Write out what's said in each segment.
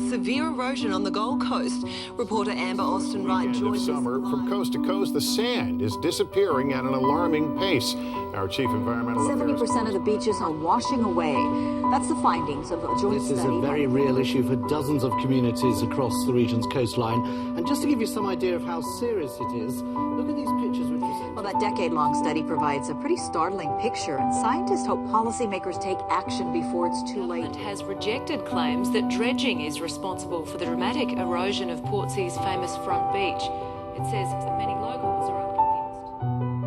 severe erosion on the Gold Coast. Reporter Amber Austin-Wright joins us. Summer, from coast to coast, the sand is disappearing at an alarming pace. Our chief environmental 70% of the beaches are washing away. That's the findings of a joint study. This is a very real issue for dozens of communities across the region's coastline. And just to give you some idea of how serious it is, look at these pictures which were sent. Well, that decade-long study provides a pretty startling picture, and scientists hope policymakers take action before it's too late. The government has rejected claims that dredging is responsible for the dramatic erosion of Portsea's famous front beach. It says that many locals are unconvinced.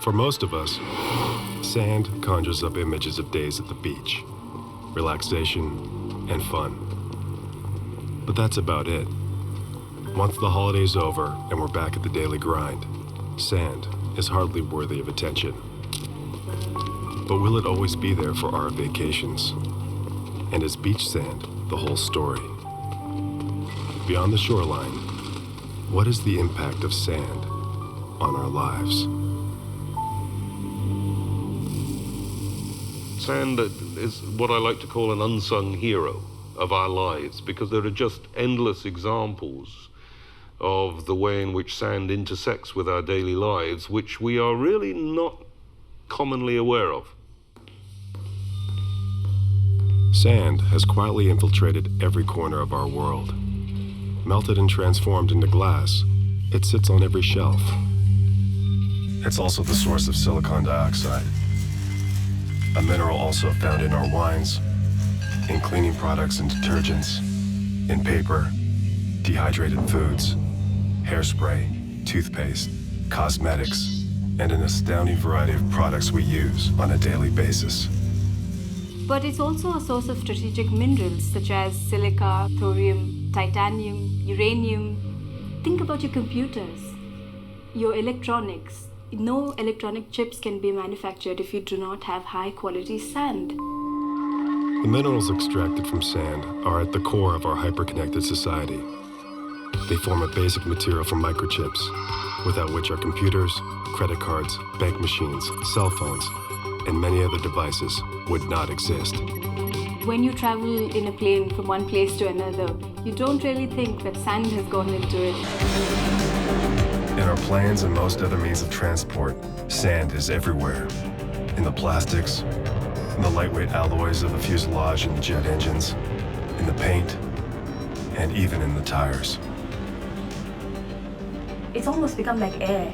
For most of us, sand conjures up images of days at the beach, relaxation, and fun. But that's about it. Once the holiday's over and we're back at the daily grind, sand is hardly worthy of attention. But will it always be there for our vacations? And is beach sand the whole story? Beyond the shoreline, what is the impact of sand on our lives? Sand is what I like to call an unsung hero of our lives, because there are just endless examples of the way in which sand intersects with our daily lives, which we are really not commonly aware of. Sand has quietly infiltrated every corner of our world. Melted and transformed into glass, it sits on every shelf. It's also the source of silicon dioxide, a mineral also found in our wines, in cleaning products and detergents, in paper, dehydrated foods, hairspray, toothpaste, cosmetics, and an astounding variety of products we use on a daily basis. But it's also a source of strategic minerals such as silica, thorium, titanium, uranium. Think about your computers, your electronics. No electronic chips can be manufactured if you do not have high-quality sand. The minerals extracted from sand are at the core of our hyper-connected society. They form a basic material for microchips, without which our computers, credit cards, bank machines, cell phones, and many other devices would not exist. When you travel in a plane from one place to another, you don't really think that sand has gone into it. In our planes and most other means of transport, sand is everywhere. In the plastics, in the lightweight alloys of the fuselage and jet engines, in the paint, and even in the tires. It's almost become like air.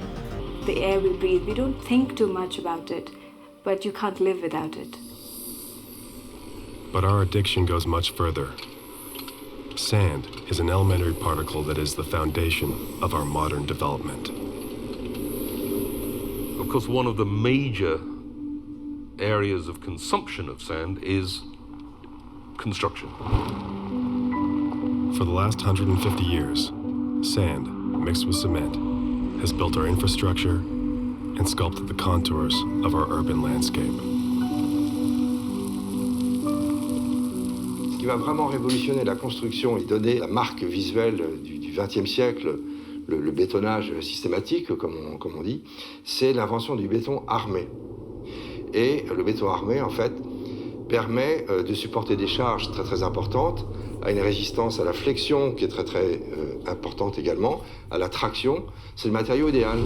The air we breathe, we don't think too much about it, but you can't live without it. But our addiction goes much further. Sand is an elementary particle that is the foundation of our modern development. Of course, one of the major areas of consumption of sand is construction. For the last 150 years, sand, mixed with cement, has built our infrastructure and sculpted the contours of our urban landscape. Ce qui va vraiment révolutionner la construction et donner la marque visuelle du XXe siècle, le bétonnage systématique, comme on dit, c'est l'invention du béton armé. Et le béton armé, en fait, permet de supporter des charges très très importantes, à une résistance à la flexion qui est très très importante également, à la traction. C'est le matériau idéal.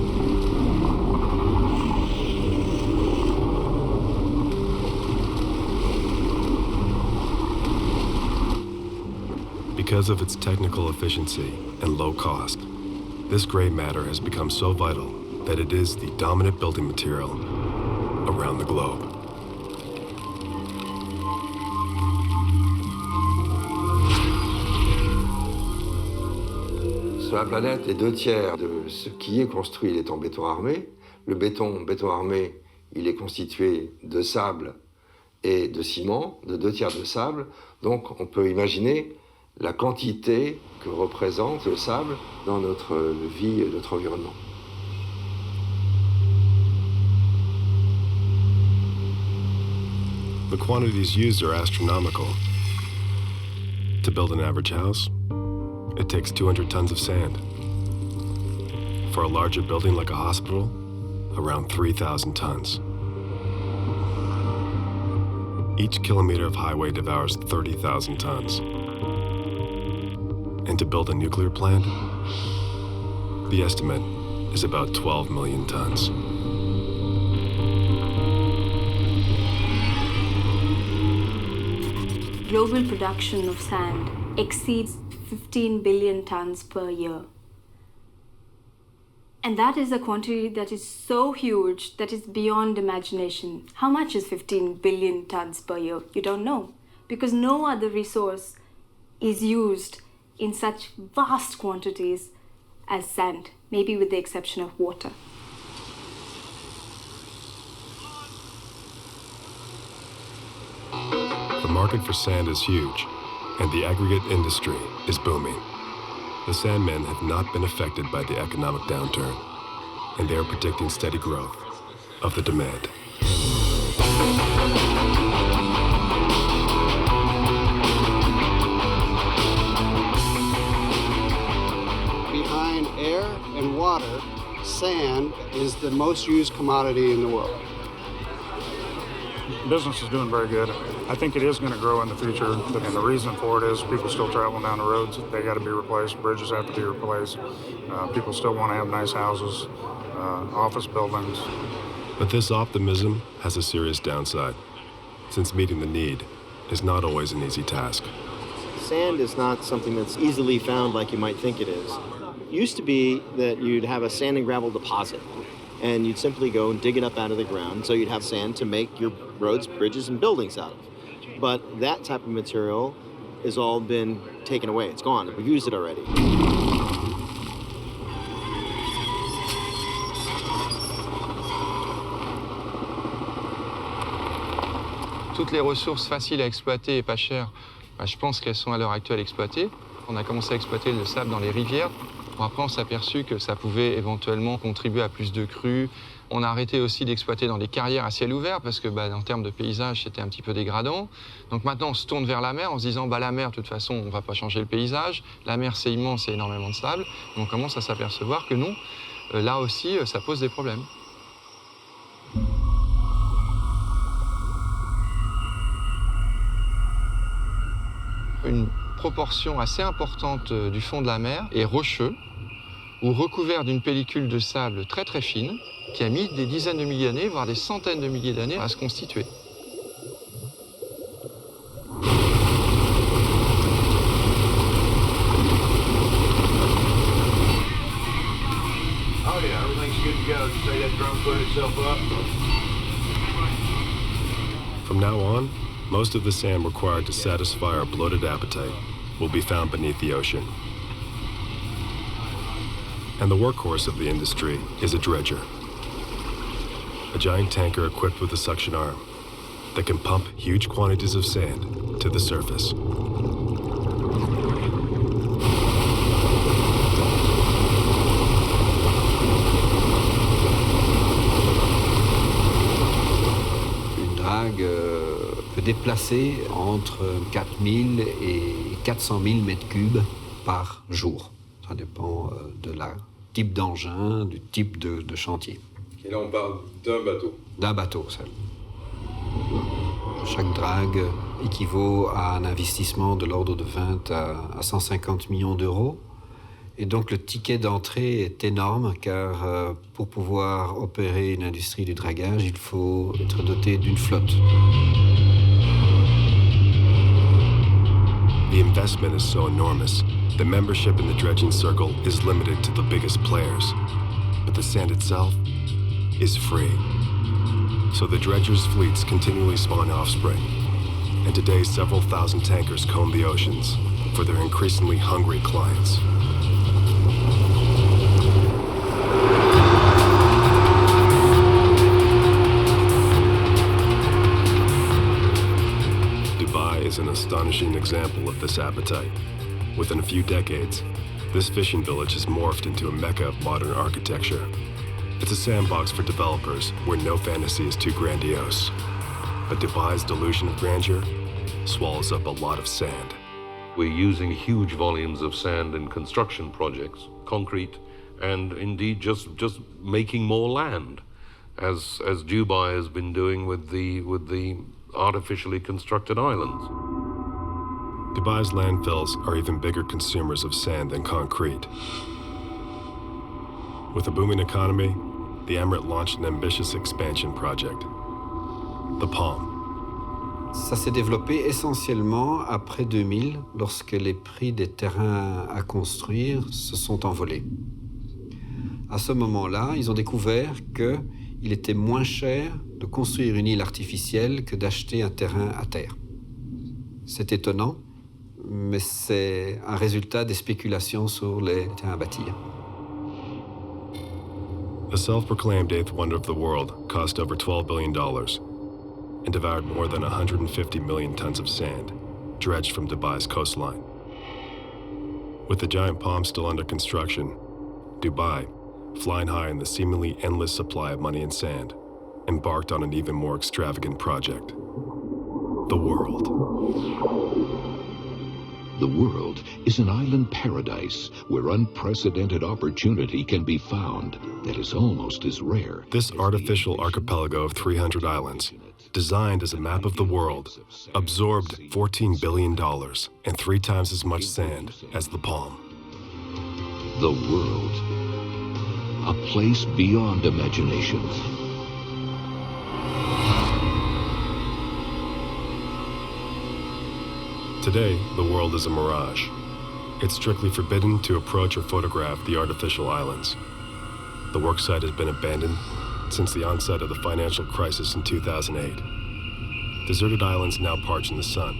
Because of its technical efficiency and low cost, this gray matter has become so vital that it is the dominant building material around the globe. Sur la planète, les 2/3 de ce qui est construit est en béton armé. Le béton armé, il est constitué de sable et de ciment, de 2/3 de sable. Donc on peut imaginer la quantité que représente le sable dans notre vie et notre environnement. The quantities used are astronomical. To build an average house, it takes 200 tons of sand. For a larger building like a hospital, around 3,000 tons. Each kilometer of highway devours 30,000 tons. And to build a nuclear plant, the estimate is about 12 million tons. Global production of sand exceeds 15 billion tons per year. And that is a quantity that is so huge that is beyond imagination. How much is 15 billion tons per year? You don't know, because no other resource is used in such vast quantities as sand, maybe with the exception of water. The market for sand is huge, and the aggregate industry is booming. The sandmen have not been affected by the economic downturn, and they are predicting steady growth of the demand. Behind air and water, sand is the most used commodity in the world. Business is doing very good. I think it is going to grow in the future, and the reason for it is people still traveling down the roads. They got to be replaced. Bridges have to be replaced. People still want to have nice houses, office buildings. But this optimism has a serious downside, since meeting the need is not always an easy task. Sand is not something that's easily found like you might think it is. It used to be that you'd have a sand and gravel deposit, and you'd simply go and dig it up out of the ground, so you'd have sand to make your roads, bridges, and buildings out of. But that type of material has all been taken away. It's gone. We've used it already. Toutes les ressources faciles à exploiter et pas chères, je pense qu'elles sont à l'heure actuelle exploitées. On a commencé à exploiter le sable dans les rivières. Bon, après, on s'est aperçu que ça pouvait éventuellement contribuer à plus de crues. On a arrêté aussi d'exploiter dans les carrières à ciel ouvert parce que, en termes de paysage, c'était un petit peu dégradant. Donc maintenant, on se tourne vers la mer en se disant, la mer, de toute façon, on ne va pas changer le paysage. La mer, c'est immense, il y a énormément de sable. Donc on commence à s'apercevoir que non, là aussi, ça pose des problèmes. Une proportion assez importante du fond de la mer est rocheux ou recouvert d'une pellicule de sable très très fine qui a mis des dizaines de milliers d'années, voire des centaines de milliers d'années à se constituer. Oh yeah, everything's good to go. Just say that drum put itself up. From now on, most of the sand required to satisfy our bloated appetite will be found beneath the ocean. And the workhorse of the industry is a dredger, a giant tanker equipped with a suction arm that can pump huge quantities of sand to the surface. Une drague peut déplacer entre 4000 et 400 000 mètres cubes par jour. Ça dépend de la type d'engin, du type de chantier. Et là, on parle d'un bateau. D'un bateau seul. Chaque drague équivaut à un investissement de l'ordre de 20 à 150 millions d'euros. Et donc le ticket d'entrée est énorme car pour pouvoir opérer une industrie du dragage, il faut être doté d'une flotte. The investment is so enormous, the membership in the dredging circle is limited to the biggest players. But the sand itself is free. So the dredgers' fleets continually spawn offspring. And today, several thousand tankers comb the oceans for their increasingly hungry clients. Is an astonishing example of this appetite. Within a few decades, this fishing village has morphed into a mecca of modern architecture. It's a sandbox for developers where no fantasy is too grandiose. But Dubai's delusion of grandeur swallows up a lot of sand. We're using huge volumes of sand in construction projects, concrete, and indeed just making more land, as Dubai has been doing with the artificially constructed islands. Dubai's landfills are even bigger consumers of sand than concrete. With a booming economy, the Emirate launched an ambitious expansion project, the Palm. Ça s'est développé essentiellement après 2000, lorsque les prix des terrains à construire se sont envolés. À ce moment-là, ils ont découvert qu'il était moins cher de construire une île artificielle que d'acheter un terrain à terre. C'est étonnant, mais c'est un résultat des spéculations sur les terrains à bâtir. The self-proclaimed eighth wonder of the world cost over $12 billion and devoured more than 150 million tons of sand, dredged from Dubai's coastline. With the giant palm still under construction, Dubai, flying high in the seemingly endless supply of money and sand, embarked on an even more extravagant project. The world. The world is an island paradise where unprecedented opportunity can be found that is almost as rare. This artificial archipelago of 300 islands, designed as a map of the world, absorbed $14 billion and 3 times as much sand as the Palm. The world, a place beyond imagination. Today, the world is a mirage. It's strictly forbidden to approach or photograph the artificial islands. The worksite has been abandoned since the onset of the financial crisis in 2008. Deserted islands now parch in the sun,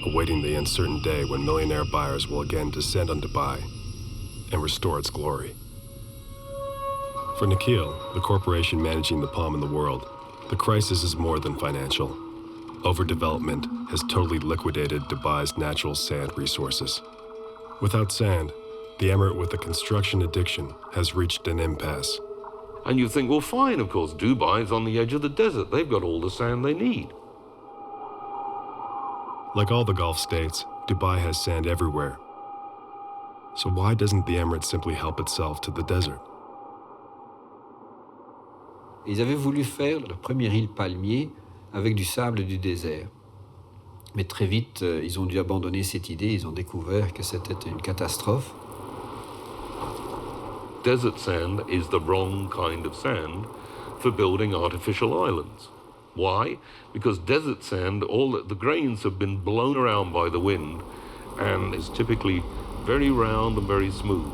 awaiting the uncertain day when millionaire buyers will again descend on Dubai and restore its glory. For Nikhil, the corporation managing the palm in the world, the crisis is more than financial. Overdevelopment has totally liquidated Dubai's natural sand resources. Without sand, the Emirate with a construction addiction has reached an impasse. And you think, well, fine, of course, Dubai's on the edge of the desert. They've got all the sand they need. Like all the Gulf states, Dubai has sand everywhere. So why doesn't the Emirate simply help itself to the desert? Ils avaient voulu faire la première île palmier avec du sable du désert. Mais très vite, ils ont dû abandonner cette idée. Ils ont découvert que c'était une catastrophe. Desert sand is the wrong kind of sand for building artificial islands. Why? Because desert sand, all the grains have been blown around by the wind and is typically very round and very smooth.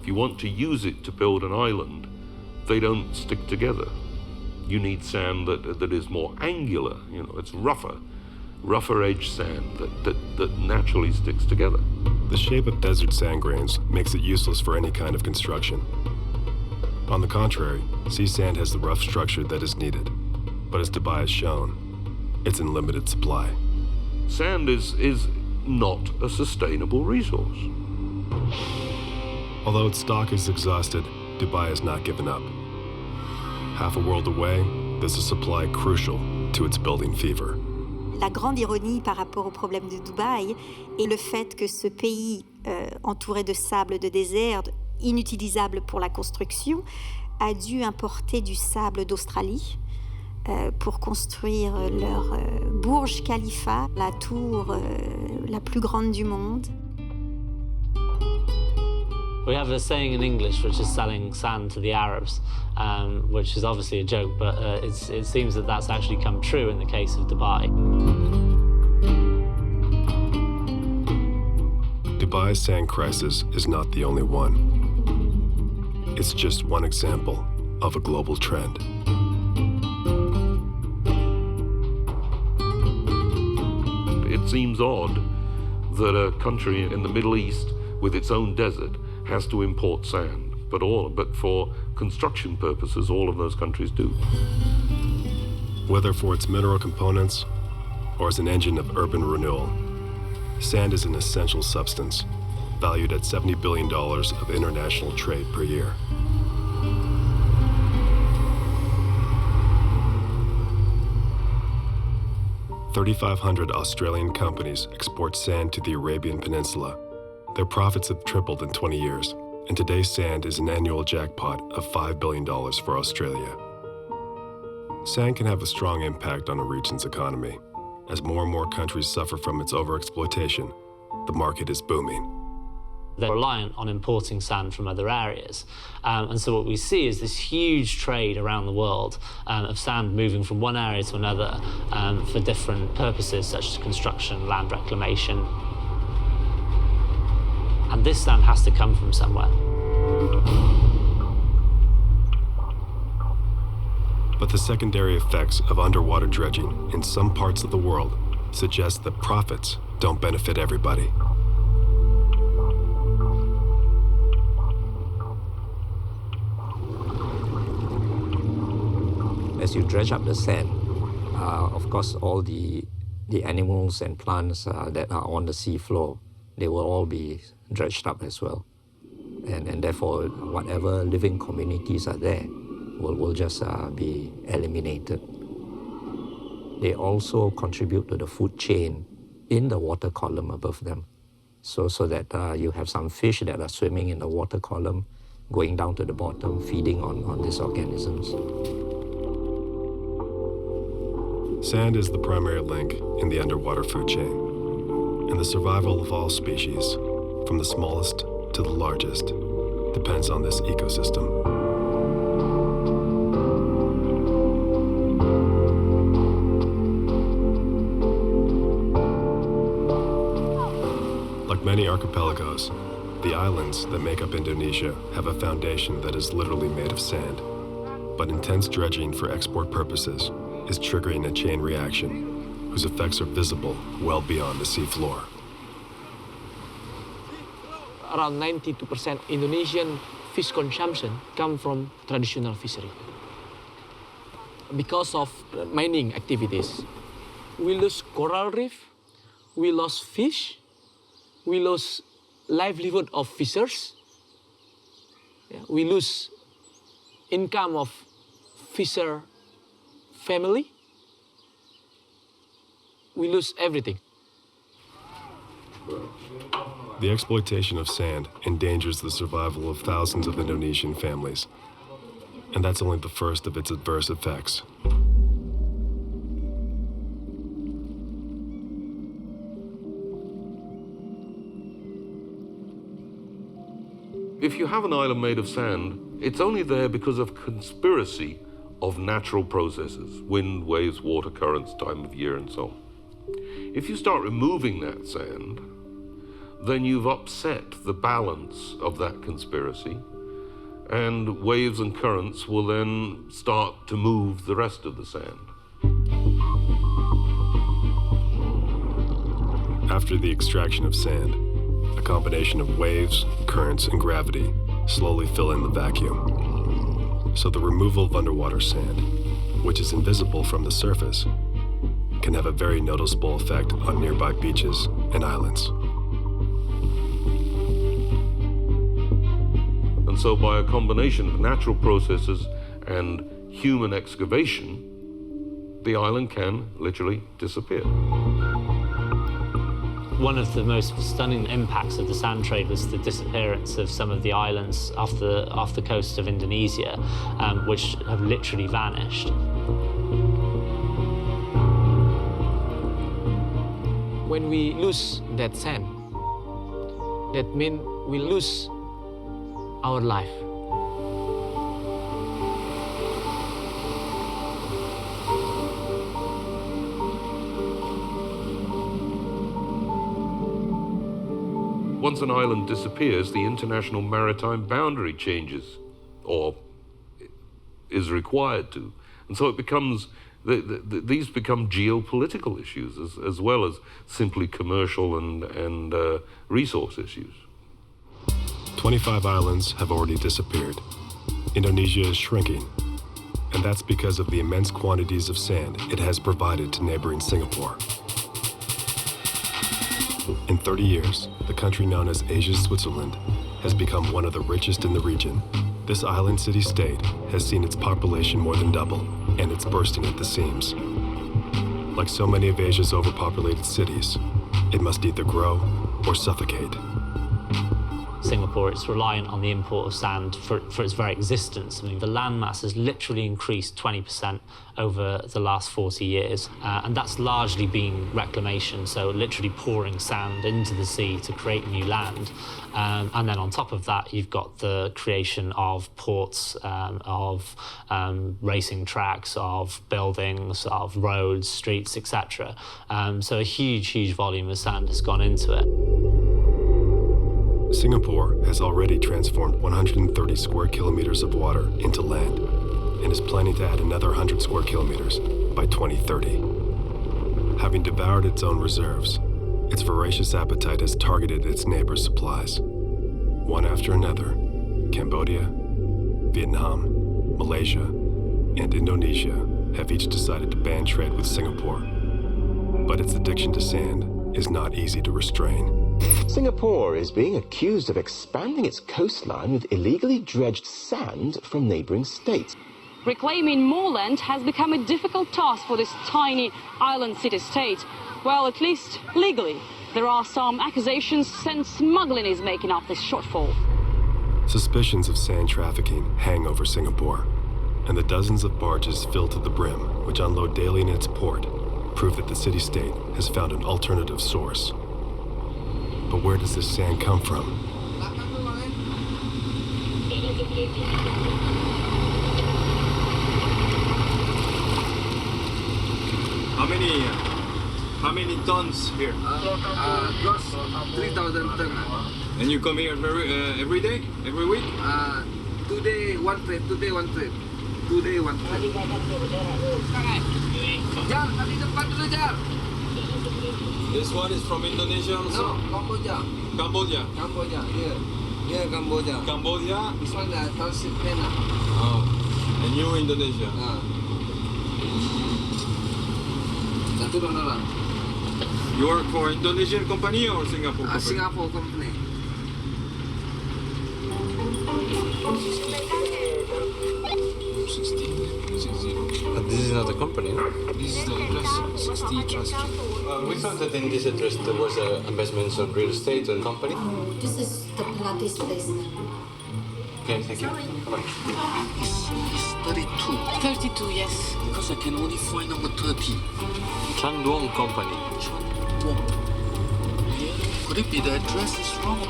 If you want to use it to build an island, they don't stick together. You need sand that is more angular, it's rougher edge sand that naturally sticks together. The shape of desert sand grains makes it useless for any kind of construction. On the contrary, sea sand has the rough structure that is needed. But as Dubai has shown, it's in limited supply. Sand is not a sustainable resource. Although its stock is exhausted, Dubai has not given up. Half a world away, there's a supply crucial to its building fever. La grande ironie par rapport au problème de Dubaï est le fait que ce pays entouré de sable de désert, inutilisable pour la construction, a dû importer du sable d'Australie pour construire leur Burj Khalifa, la tour la plus grande du monde. We have a saying in English which is selling sand to the Arabs, which is obviously a joke, but it seems that that's actually come true in the case of Dubai. Dubai's sand crisis is not the only one. It's just one example of a global trend. It seems odd that a country in the Middle East with its own desert has to import sand, but for construction purposes, all of those countries do. Whether for its mineral components or as an engine of urban renewal, sand is an essential substance, valued at $70 billion of international trade per year. 3,500 Australian companies export sand to the Arabian Peninsula. Their profits have tripled in 20 years, and today's sand is an annual jackpot of $5 billion for Australia. Sand can have a strong impact on a region's economy. As more and more countries suffer from its overexploitation, the market is booming. They're reliant on importing sand from other areas. And so what we see is this huge trade around the world of sand moving from one area to another for different purposes, such as construction, land reclamation. And this sand has to come from somewhere. But the secondary effects of underwater dredging in some parts of the world suggest that profits don't benefit everybody. As you dredge up the sand, of course, all the animals and plants that are on the seafloor, they will all be dredged up as well. And therefore, whatever living communities are there will just be eliminated. They also contribute to the food chain in the water column above them, so that you have some fish that are swimming in the water column, going down to the bottom, feeding on these organisms. Sand is the primary link in the underwater food chain, and the survival of all species, from the smallest to the largest, depends on this ecosystem. Like many archipelagos, the islands that make up Indonesia have a foundation that is literally made of sand. But intense dredging for export purposes is triggering a chain reaction whose effects are visible well beyond the seafloor. Around 92% Indonesian fish consumption come from traditional fishery. Because of mining activities, we lose coral reef, we lost fish, we lose livelihood of fishers, we lose income of fisher family, we lose everything. The exploitation of sand endangers the survival of thousands of Indonesian families, and that's only the first of its adverse effects. If you have an island made of sand, it's only there because of conspiracy of natural processes, wind, waves, water currents, time of year, and so on. If you start removing that sand, then you've upset the balance of that conspiracy, and waves and currents will then start to move the rest of the sand. After the extraction of sand, a combination of waves, currents, and gravity slowly fill in the vacuum. So the removal of underwater sand, which is invisible from the surface, can have a very noticeable effect on nearby beaches and islands. And so by a combination of natural processes and human excavation, the island can literally disappear. One of the most stunning impacts of the sand trade was the disappearance of some of the islands off the coast of Indonesia, which have literally vanished. When we lose that sand, that means we lose our life. Once an island disappears, the international maritime boundary changes, or is required to. And so it becomes, these become geopolitical issues as well as simply commercial and resource issues. 25 islands have already disappeared. Indonesia is shrinking, and that's because of the immense quantities of sand it has provided to neighboring Singapore. In 30 years, the country known as Asia's Switzerland has become one of the richest in the region. This island city-state has seen its population more than double, and it's bursting at the seams. Like so many of Asia's overpopulated cities, it must either grow or suffocate. Singapore is reliant on the import of sand for its very existence. I mean, the land mass has literally increased 20% over the last 40 years, and that's largely been reclamation, so literally pouring sand into the sea to create new land. And then on top of that, you've got the creation of ports, of racing tracks, of buildings, of roads, streets, etc. So a huge, huge volume of sand has gone into it. Singapore has already transformed 130 square kilometers of water into land and is planning to add another 100 square kilometers by 2030. Having devoured its own reserves, its voracious appetite has targeted its neighbors' supplies. One after another, Cambodia, Vietnam, Malaysia, and Indonesia have each decided to ban trade with Singapore. But its addiction to sand is not easy to restrain. Singapore is being accused of expanding its coastline with illegally dredged sand from neighboring states. Reclaiming more land has become a difficult task for this tiny island city-state. Well, at least legally. There are some accusations and smuggling is making up this shortfall. Suspicions of sand trafficking hang over Singapore, and the dozens of barges filled to the brim, which unload daily in its port, prove that the city-state has found an alternative source. But where does this sand come from? How many tons here? Plus 3,000 tons. And you come here every day, every week? Today one trip. 2 day one trip. Jar, tadi depan dulu Jar. This one is from Indonesia also? No, Cambodia. Cambodia? Cambodia, here. Here, Cambodia. Cambodia? This one transit Vietnam. Oh, and you Indonesia? $1. You work for Indonesian company or Singapore company? Singapore company. This is not a company, no? This is the address, 60 Trust Street. We thought that in this address there was investments on real estate and company. This is the Pilates place. Okay, thank you. Bye-bye. It's 32. 32, yes. Because I can only find number 30. Chan Duong Company. Could it be the address is wrong?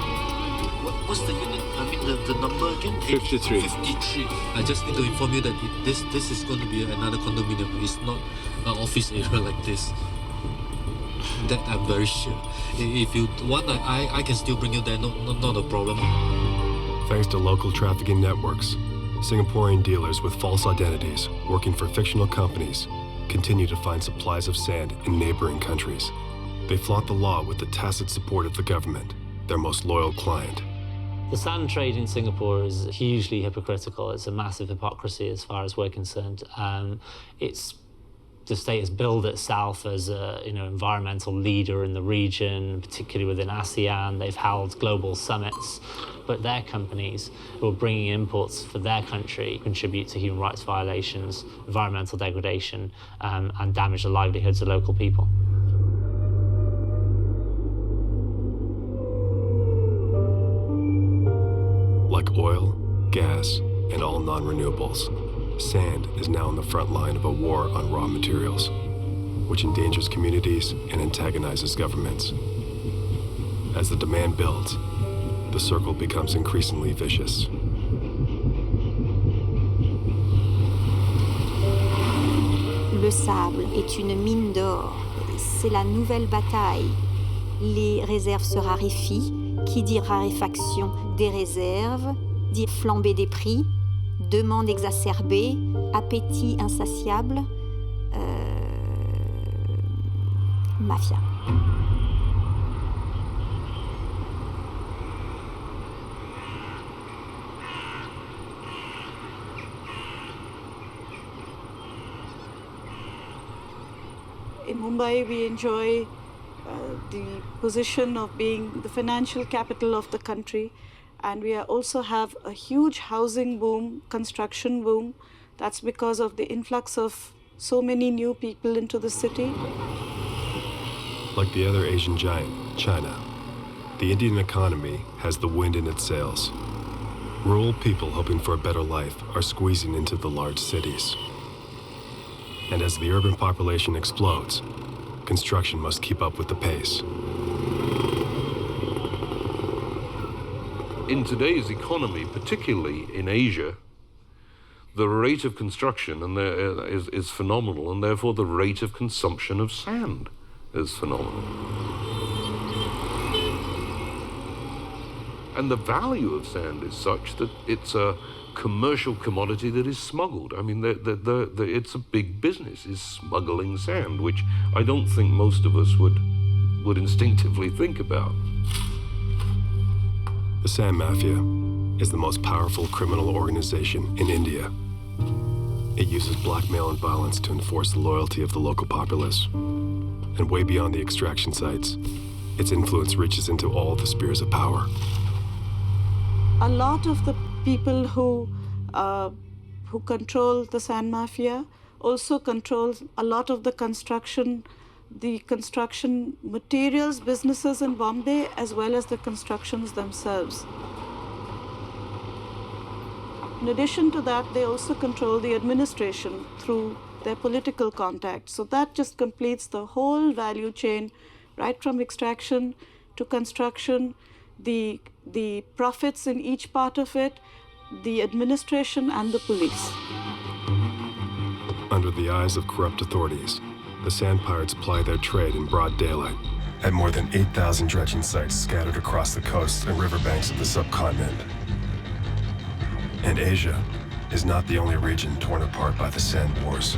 What's the unit? I mean the number again? 53. 53. I just need to inform you that this is going to be another condominium. It's not an office area like this. That I'm very sure. If you want, I can still bring you there. Not a problem. Thanks to local trafficking networks, Singaporean dealers with false identities working for fictional companies continue to find supplies of sand in neighboring countries. They flout the law with the tacit support of the government, their most loyal client. The sand trade in Singapore is hugely hypocritical. It's a massive hypocrisy as far as we're concerned. The state has billed itself as a environmental leader in the region, particularly within ASEAN. They've held global summits, but their companies who are bringing imports for their country contribute to human rights violations, environmental degradation, and damage the livelihoods of local people. Like oil, gas, and all non-renewables, sand is now on the front line of a war on raw materials, which endangers communities and antagonizes governments. As the demand builds, the circle becomes increasingly vicious. Le sable est une mine d'or. C'est la nouvelle bataille. Les réserves se raréfient. Qui dit raréfaction des réserves, dit flambée des prix, demande exacerbée, appétit insatiable, mafia. In Mumbai, we enjoy the position of being the financial capital of the country, and we also have a huge housing boom, construction boom. That's because of the influx of so many new people into the city. Like the other Asian giant, China, the Indian economy has the wind in its sails. Rural people hoping for a better life are squeezing into the large cities. And as the urban population explodes, construction must keep up with the pace. In today's economy, particularly in Asia, the rate of construction is phenomenal, and therefore the rate of consumption of sand is phenomenal. And the value of sand is such that it's a commercial commodity that is smuggled. I mean, it's a big business, is smuggling sand, which I don't think most of us would instinctively think about. The Sand Mafia is the most powerful criminal organization in India. It uses blackmail and violence to enforce the loyalty of the local populace. And way beyond the extraction sites, its influence reaches into all the spheres of power. A lot of the people who control the Sand Mafia also control a lot of the construction materials businesses in Bombay, as well as the constructions themselves. In addition to that, they also control the administration through their political contacts. So that just completes the whole value chain, right from extraction to construction, the profits in each part of it, the administration, and the police. Under the eyes of corrupt authorities, the sand pirates ply their trade in broad daylight at more than 8,000 dredging sites scattered across the coasts and riverbanks of the subcontinent. And Asia is not the only region torn apart by the sand wars.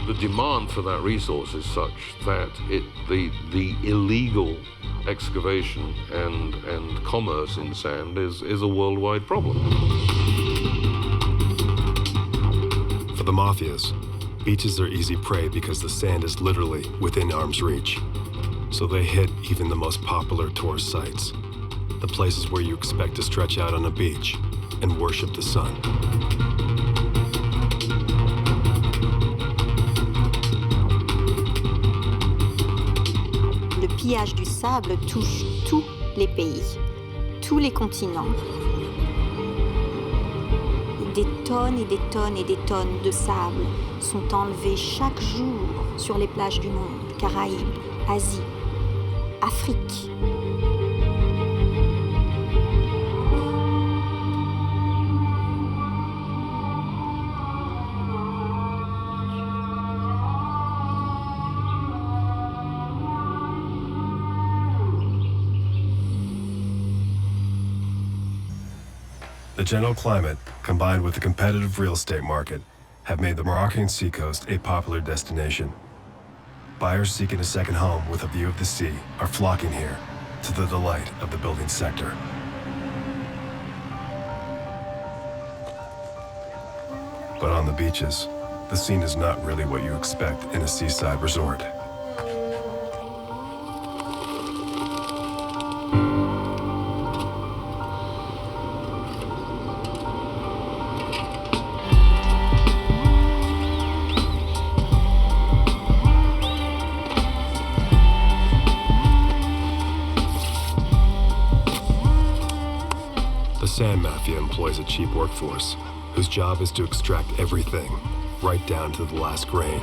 The demand for that resource is such that the illegal excavation and commerce in sand is a worldwide problem. For the mafias, beaches are easy prey because the sand is literally within arm's reach. So they hit even the most popular tourist sites, the places where you expect to stretch out on a beach and worship the sun. Le pillage du sable touche tous les pays, tous les continents. Des tonnes et des tonnes et des tonnes de sable sont enlevées chaque jour sur les plages du monde, Caraïbes, Asie, Afrique. The general climate, combined with the competitive real estate market, have made the Moroccan seacoast a popular destination. Buyers seeking a second home with a view of the sea are flocking here, to the delight of the building sector. But on the beaches, the scene is not really what you expect in a seaside resort. The Sand Mafia employs a cheap workforce whose job is to extract everything, right down to the last grain.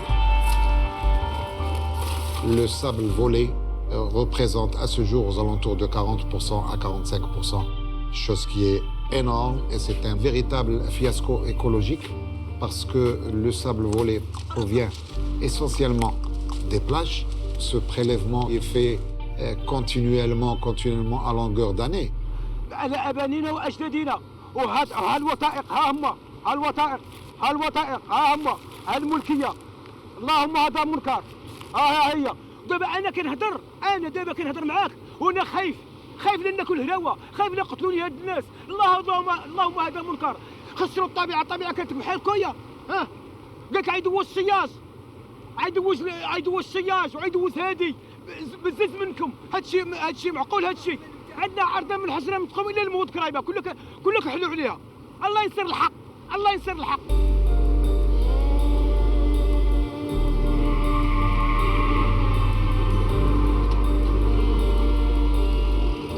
Le sable volé représente à ce jour aux alentours de 40% à 45%, chose qui est énorme, et c'est un véritable fiasco écologique parce que le sable volé provient essentiellement des plages. Ce prélèvement est fait continuellement à longueur d'année. على أبانينا وأجدادنا وهالوثائق هالوثائق ها هم هالملكية اللهم هذا منكر ها هي دابا أنا كنهضر معاك وأنا خايف لأن كل هلاوة خايف لا يقتلوني هاد الناس اللهم هذا منكر خسروا الطبيعة كانت بحال كويا ها قالك عيدوز السياج عيدوز السياج وعيدوز هادي بزز منكم هادشي معقول هادشي عندنا عرضة من الحجرة من تقوم إلى الموت كرايبة كلك حلو عليها الله ينصر الحق الله ينصر الحق.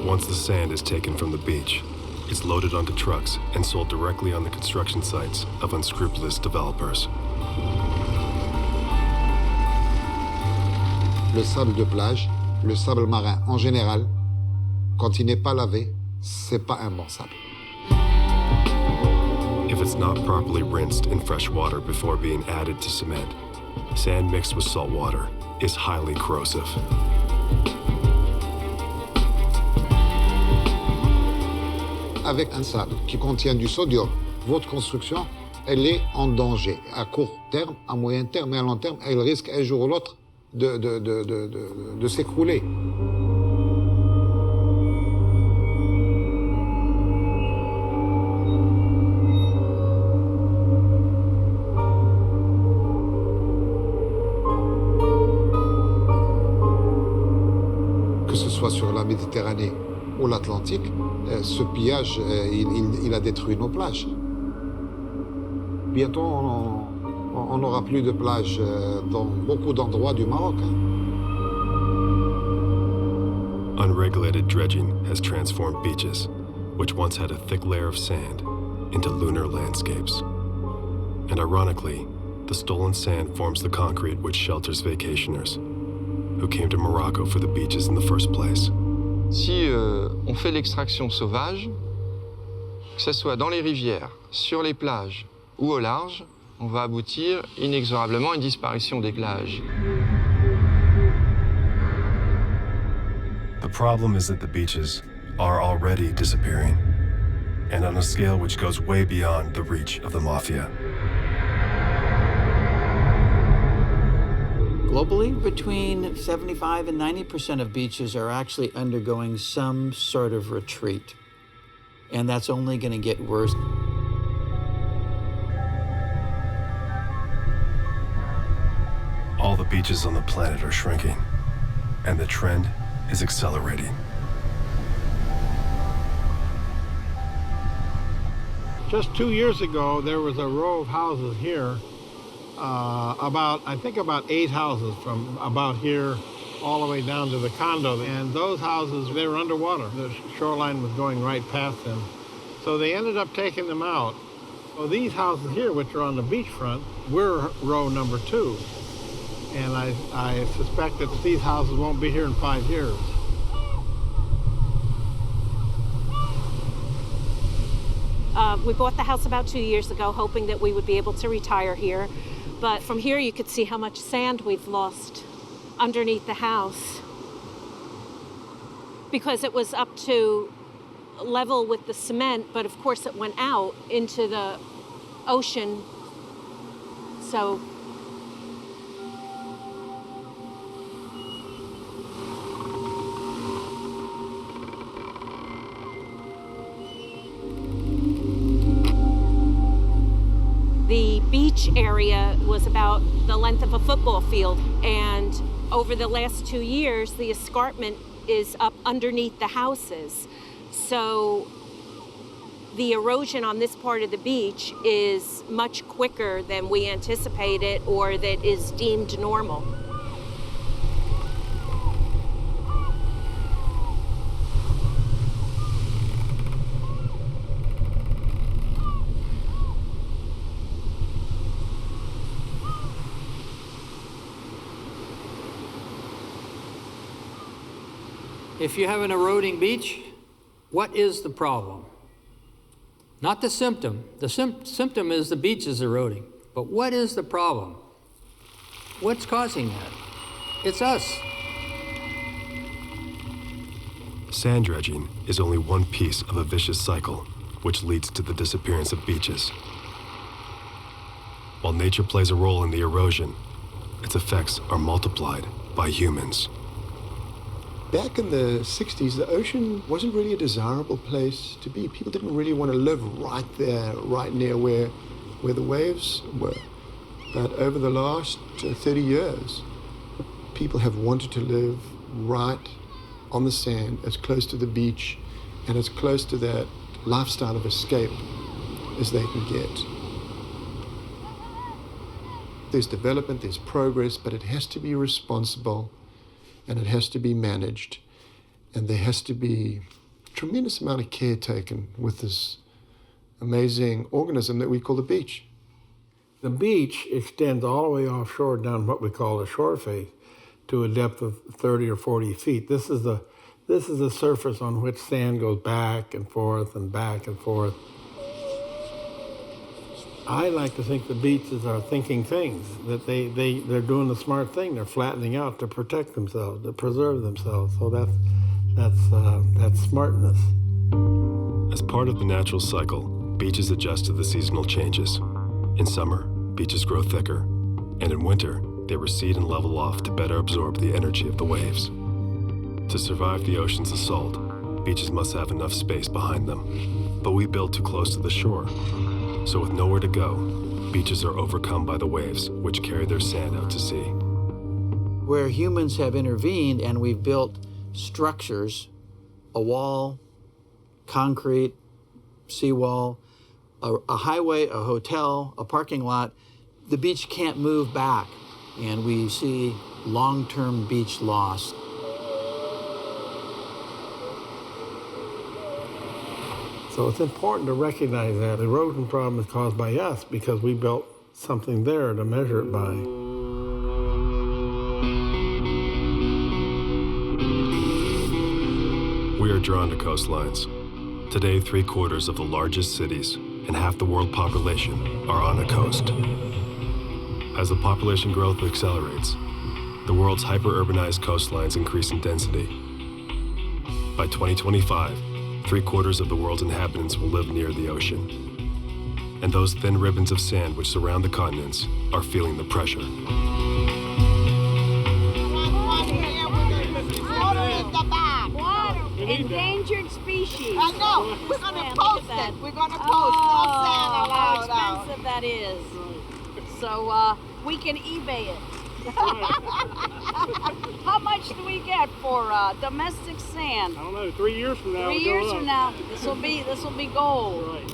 Once the sand is taken from the beach, it's loaded onto trucks and sold directly on the construction sites of unscrupulous developers. Le sable de plage, le sable marin en général, quand il n'est pas lavé, c'est pas un bon sable. If it's not properly rinsed in fresh water before being added to cement, sand mixed with salt water is highly corrosive. Avec un sable qui contient du sodium, votre construction, elle est en danger. À court terme, à moyen terme et à long terme, elle risque un jour ou l'autre de s'écrouler. Que ce soit sur la Méditerranée ou l'Atlantique, ce pillage, il a détruit nos plages. Bientôt, on n'aura plus de plages dans beaucoup d'endroits du Maroc. Unregulated dredging has transformed beaches, which once had a thick layer of sand, into lunar landscapes. And ironically, the stolen sand forms the concrete which shelters vacationers, who came to Morocco for the beaches in the first place. Si on fait l'extraction sauvage, que ce soit dans les rivières, sur les plages ou au large, on va aboutir inexorablement à une disparition des plages. The problem is that the beaches are already disappearing, and on a scale which goes way beyond the reach of the mafia. Globally, between 75 and 90% of beaches are actually undergoing some sort of retreat. And that's only going to get worse. All the beaches on the planet are shrinking, and the trend is accelerating. Just 2 years ago, there was a row of houses here, I think about 8 houses from about here all the way down to the condo. And those houses, they were underwater. The shoreline was going right past them. So they ended up taking them out. So these houses here, which are on the beachfront, we're row number 2. And I suspect that these houses won't be here in 5 years. We bought the house about 2 years ago, hoping that we would be able to retire here. But from here, you could see how much sand we've lost underneath the house, because it was up to level with the cement, but of course it went out into the ocean. So the beach area was about the length of a football field, and over the last 2 years, the escarpment is up underneath the houses. So the erosion on this part of the beach is much quicker than we anticipated or that is deemed normal. If you have an eroding beach, what is the problem? Not the symptom. The symptom is the beach is eroding. But what is the problem? What's causing that? It's us. Sand dredging is only one piece of a vicious cycle, which leads to the disappearance of beaches. While nature plays a role in the erosion, its effects are multiplied by humans. Back in the 60s, the ocean wasn't really a desirable place to be. People didn't really want to live right there, right near where the waves were. But over the last 30 years, people have wanted to live right on the sand, as close to the beach, and as close to that lifestyle of escape as they can get. there's development, there's progress, but it has to be responsible and it has to be managed. And there has to be a tremendous amount of care taken with this amazing organism that we call the beach. The beach extends all the way offshore down what we call the shore face to a depth of 30 or 40 feet. This is the surface on which sand goes back and forth and back and forth. I like to think the beaches are thinking things, that they're doing the smart thing. They're flattening out to protect themselves, to preserve themselves. So that's smartness. As part of the natural cycle, beaches adjust to the seasonal changes. In summer, beaches grow thicker, and in winter, they recede and level off to better absorb the energy of the waves. To survive the ocean's assault, beaches must have enough space behind them. But we build too close to the shore. So with nowhere to go, beaches are overcome by the waves, which carry their sand out to sea. Where humans have intervened and we've built structures, a wall, concrete, seawall, a highway, a hotel, a parking lot, the beach can't move back, and we see long-term beach loss. So it's important to recognize that the erosion problem is caused by us because we built something there to measure it by. We are drawn to coastlines. Today, 3/4 of the largest cities and half the world population are on a coast. As the population growth accelerates, the world's hyper-urbanized coastlines increase in density. By 2025, 3/4 of the world's inhabitants will live near the ocean. And those thin ribbons of sand which surround the continents are feeling the pressure. Endangered species. I know. We're going to post it. We're going to post. No sand allowed. How expensive that is. So we can eBay it. How much do we get for domestic sand? I don't know. 3 years from now. 3 years from now, this will be gold. Right.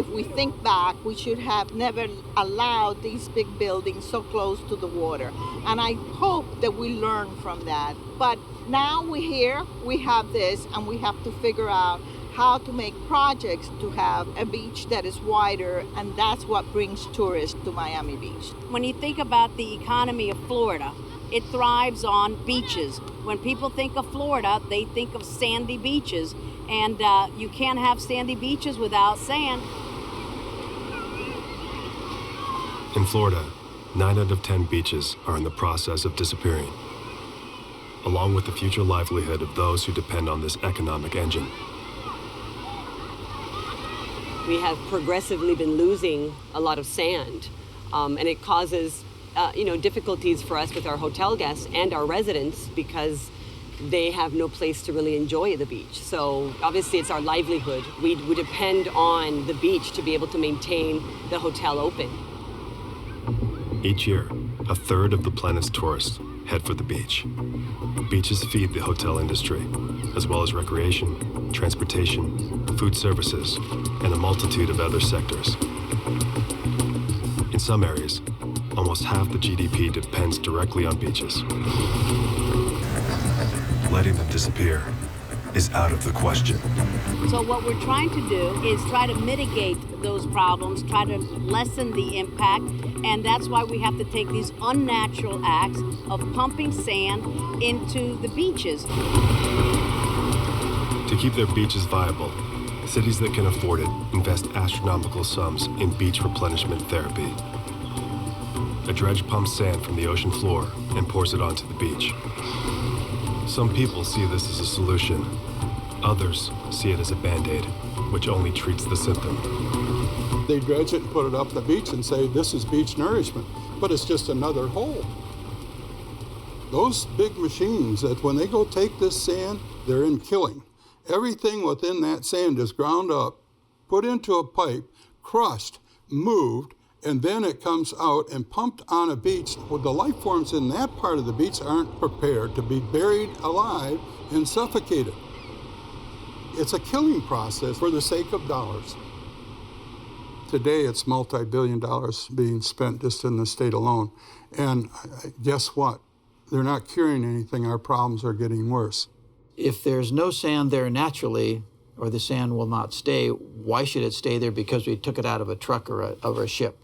If we think back, we should have never allowed these big buildings so close to the water. And I hope that we learn from that. But now we're here, we have this, and we have to figure out how to make projects to have a beach that is wider, and that's what brings tourists to Miami Beach. When you think about the economy of Florida, it thrives on beaches. When people think of Florida, they think of sandy beaches, and you can't have sandy beaches without sand. In Florida, 9 out of 10 beaches are in the process of disappearing, along with the future livelihood of those who depend on this economic engine. We have progressively been losing a lot of sand, and it causes difficulties for us with our hotel guests and our residents because they have no place to really enjoy the beach. So obviously it's our livelihood. We depend on the beach to be able to maintain the hotel open. Each year, 1/3 of the planet's tourists head for the beach. Beaches feed the hotel industry, as well as recreation, transportation, food services, and a multitude of other sectors. In some areas, almost half the GDP depends directly on beaches. Letting them disappear is out of the question. So what we're trying to do is try to mitigate those problems, try to lessen the impact, and that's why we have to take these unnatural acts of pumping sand into the beaches. To keep their beaches viable, cities that can afford it invest astronomical sums in beach replenishment therapy. A dredge pumps sand from the ocean floor and pours it onto the beach. Some people see this as a solution. Others see it as a Band-Aid, which only treats the symptom. They dredge it and put it up the beach and say, this is beach nourishment, but it's just another hole. Those big machines, that when they go take this sand, they're in killing. Everything within that sand is ground up, put into a pipe, crushed, moved, and then it comes out and pumped on a beach. Well, the life forms in that part of the beach aren't prepared to be buried alive and suffocated. It's a killing process for the sake of dollars. Today, it's multi-billion dollars being spent just in the state alone. And guess what? They're not curing anything. Our problems are getting worse. If there's no sand there naturally, or the sand will not stay, why should it stay there? Because we took it out of a truck or a ship.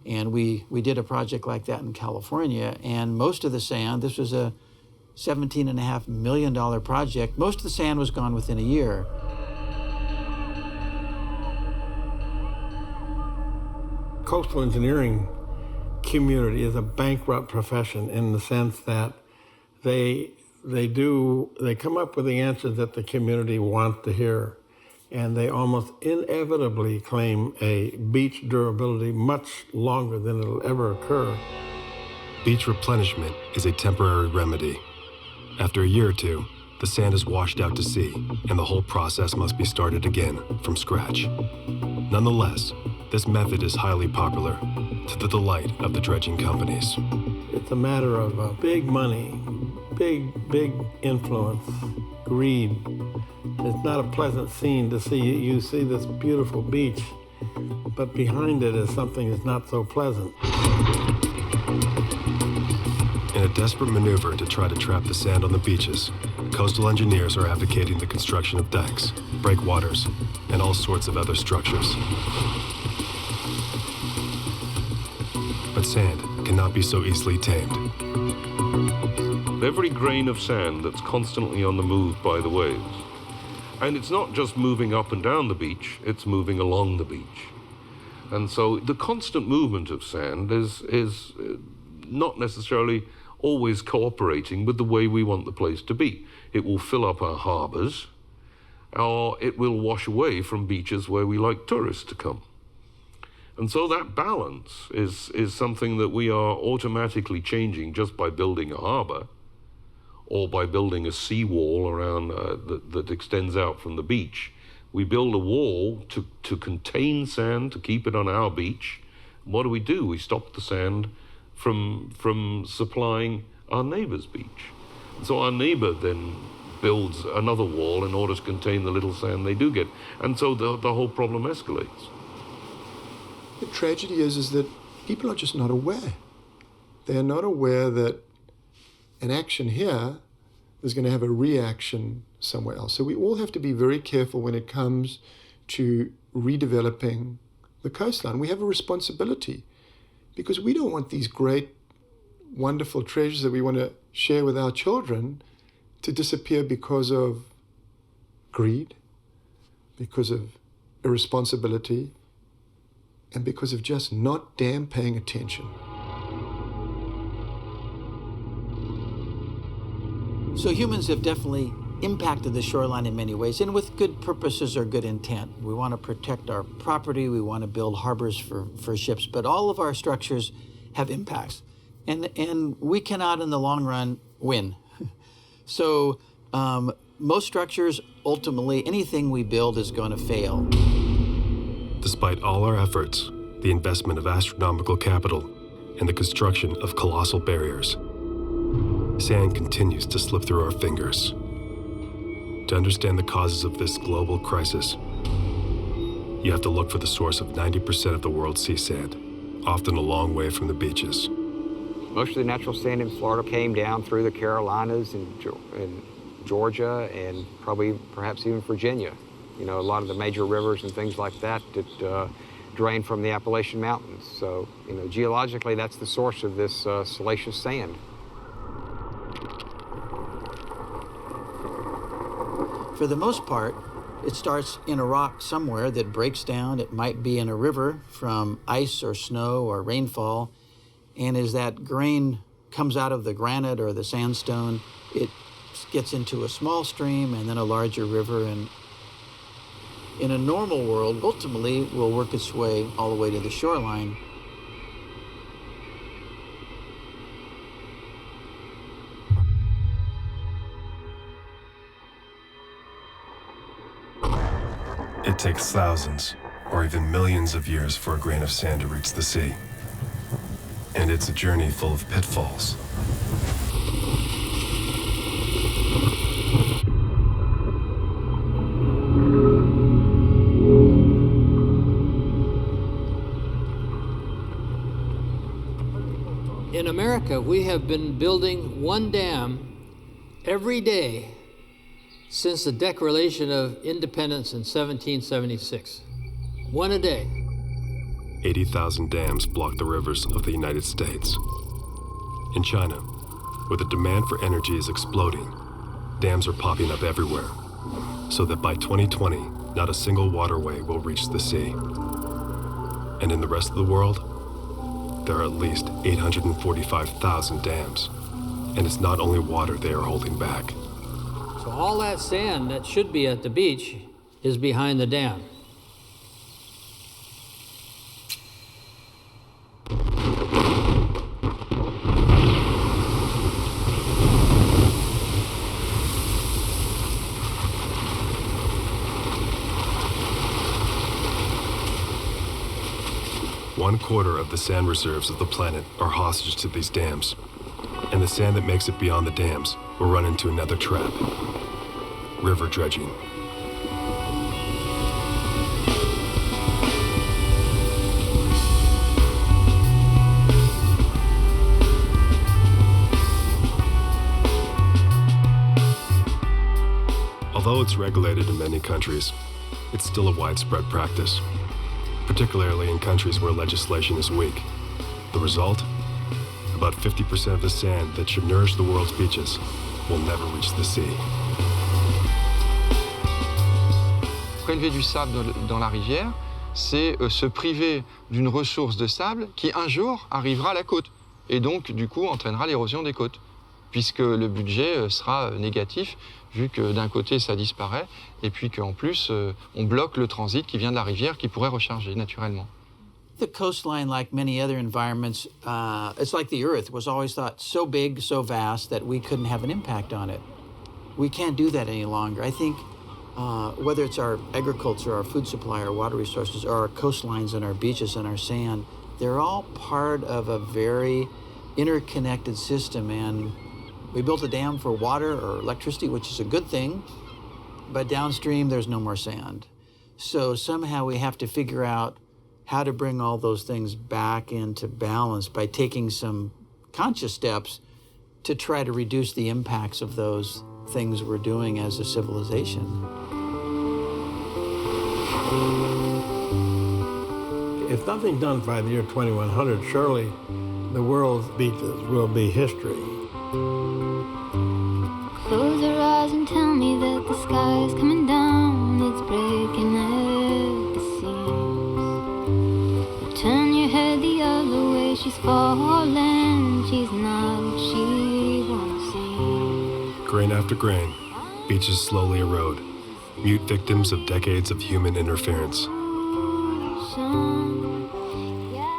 And we did a project like that in California, and most of the sand, this was a $17.5 million project, most of the sand was gone within a year. Coastal engineering community is a bankrupt profession in the sense that they come up with the answers that the community wants to hear, and they almost inevitably claim a beach durability much longer than it'll ever occur. Beach replenishment is a temporary remedy. After a year or two, the sand is washed out to sea, and the whole process must be started again from scratch. Nonetheless, this method is highly popular, to the delight of the dredging companies. It's a matter of big money, big influence, greed. It's not a pleasant scene to see. You see this beautiful beach, but behind it is something that's not so pleasant. In a desperate maneuver to try to trap the sand on the beaches, coastal engineers are advocating the construction of dikes, breakwaters, and all sorts of other structures. But sand cannot be so easily tamed. Every grain of sand that's constantly on the move by the waves. And it's not just moving up and down the beach, it's moving along the beach. And so the constant movement of sand is not necessarily always cooperating with the way we want the place to be. It will fill up our harbors, or it will wash away from beaches where we like tourists to come. And so that balance is something that we are automatically changing just by building a harbor, or by building a seawall around that extends out from the beach. We build a wall to contain sand, to keep it on our beach. What do? We stop the sand from supplying our neighbor's beach. So our neighbor then builds another wall in order to contain the little sand they do get. And so the whole problem escalates. The tragedy is that people are just not aware. They are not aware that an action here is going to have a reaction somewhere else. So we all have to be very careful when it comes to redeveloping the coastline. We have a responsibility because we don't want these great, wonderful treasures that we want to share with our children to disappear because of greed, because of irresponsibility, and because of just not damn paying attention. So humans have definitely impacted the shoreline in many ways, and with good purposes or good intent. We want to protect our property, we want to build harbors for ships, but all of our structures have impacts. And we cannot, in the long run, win. So most structures, ultimately, anything we build is going to fail. Despite all our efforts, the investment of astronomical capital, and the construction of colossal barriers, sand continues to slip through our fingers. To understand the causes of this global crisis, you have to look for the source of 90% of the world's sea sand, often a long way from the beaches. Most of the natural sand in Florida came down through the Carolinas and Georgia and perhaps even Virginia. You know, a lot of the major rivers and things like that drain from the Appalachian Mountains. So, you know, geologically, that's the source of this salacious sand. For the most part, it starts in a rock somewhere that breaks down. It might be in a river from ice or snow or rainfall. And as that grain comes out of the granite or the sandstone, it gets into a small stream and then a larger river. And in a normal world, ultimately, will work its way all the way to the shoreline. It takes thousands or even millions of years for a grain of sand to reach the sea. And it's a journey full of pitfalls. America, we have been building one dam every day since the Declaration of Independence in 1776. One a day. 80,000 dams block the rivers of the United States. In China, where the demand for energy is exploding, dams are popping up everywhere, so that by 2020, not a single waterway will reach the sea. And in the rest of the world, there are at least 845,000 dams, and it's not only water they are holding back. So all that sand that should be at the beach is behind the dam. One quarter of the sand reserves of the planet are hostage to these dams, and the sand that makes it beyond the dams will run into another trap: river dredging. Although it's regulated in many countries, it's still a widespread practice, particularly in countries where legislation is weak. The result? About 50% of the sand that should nourish the world's beaches will never reach the sea. Prélever du sable dans la rivière, c'est se priver d'une ressource de sable qui un jour arrivera à la côte et donc du coup entraînera l'érosion des côtes, puisque le budget sera négatif vu que d'un côté ça disparaît et puis qu'en plus on bloque le transit qui vient de la rivière qui pourrait recharger naturellement. The coastline, like many other environments, it's like the Earth was always thought so big, so vast that we couldn't have an impact on it. We can't do that any longer. I think whether it's our agriculture, our food supply, our water resources, or our coastlines and our beaches and our sand, they're all part of a very interconnected system. And we built a dam for water or electricity, which is a good thing, but downstream there's no more sand. So somehow we have to figure out how to bring all those things back into balance by taking some conscious steps to try to reduce the impacts of those things we're doing as a civilization. If nothing's done by the year 2100, surely the world's beaches will be history. Close your eyes and tell me that the sky is coming down, it's breaking at the seams. Turn your head the other way, she's falling, she's not what she wants to see. Grain after grain, beaches slowly erode, mute victims of decades of human interference.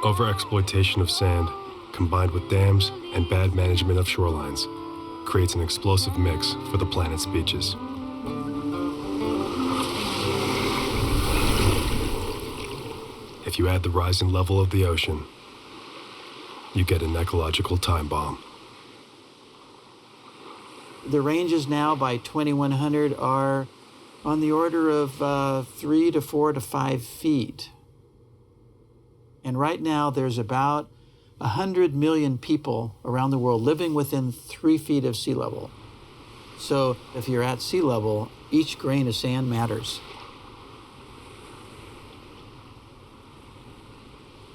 Overexploitation of sand, combined with dams and bad management of shorelines, creates an explosive mix for the planet's beaches. If you add the rising level of the ocean, you get an ecological time bomb. The ranges now by 2100 are on the order of 3 to 4 to 5 feet. And right now there's about 100 million people around the world living within 3 feet of sea level. So if you're at sea level, each grain of sand matters.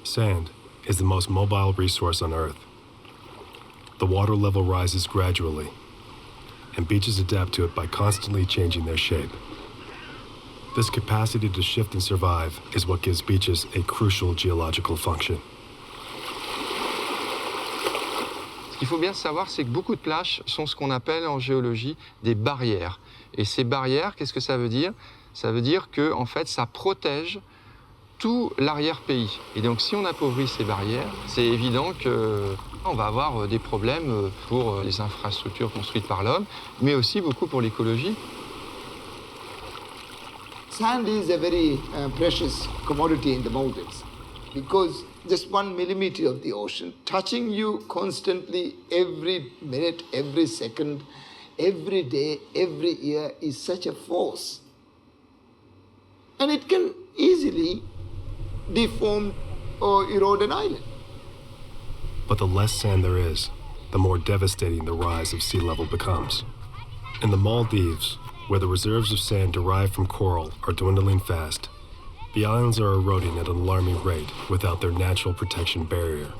Sand is the most mobile resource on Earth. The water level rises gradually, and beaches adapt to it by constantly changing their shape. This capacity to shift and survive is what gives beaches a crucial geological function. Ce qu'il faut bien savoir, c'est que beaucoup de plages sont ce qu'on appelle en géologie des barrières. Et ces barrières, qu'est-ce que ça veut dire? Ça veut dire que, en fait, ça protège tout l'arrière-pays. Et donc, si on appauvrit ces barrières, c'est évident qu'on va avoir des problèmes pour les infrastructures construites par l'homme, mais aussi beaucoup pour l'écologie. Sand is a very precious commodity in the Maldives because just 1 millimeter of the ocean touching you constantly every minute, every second, every day, every year is such a force. And it can easily deform or erode an island. But the less sand there is, the more devastating the rise of sea level becomes. In the Maldives, where the reserves of sand derived from coral are dwindling fast, the islands are eroding at an alarming rate without their natural protection barrier.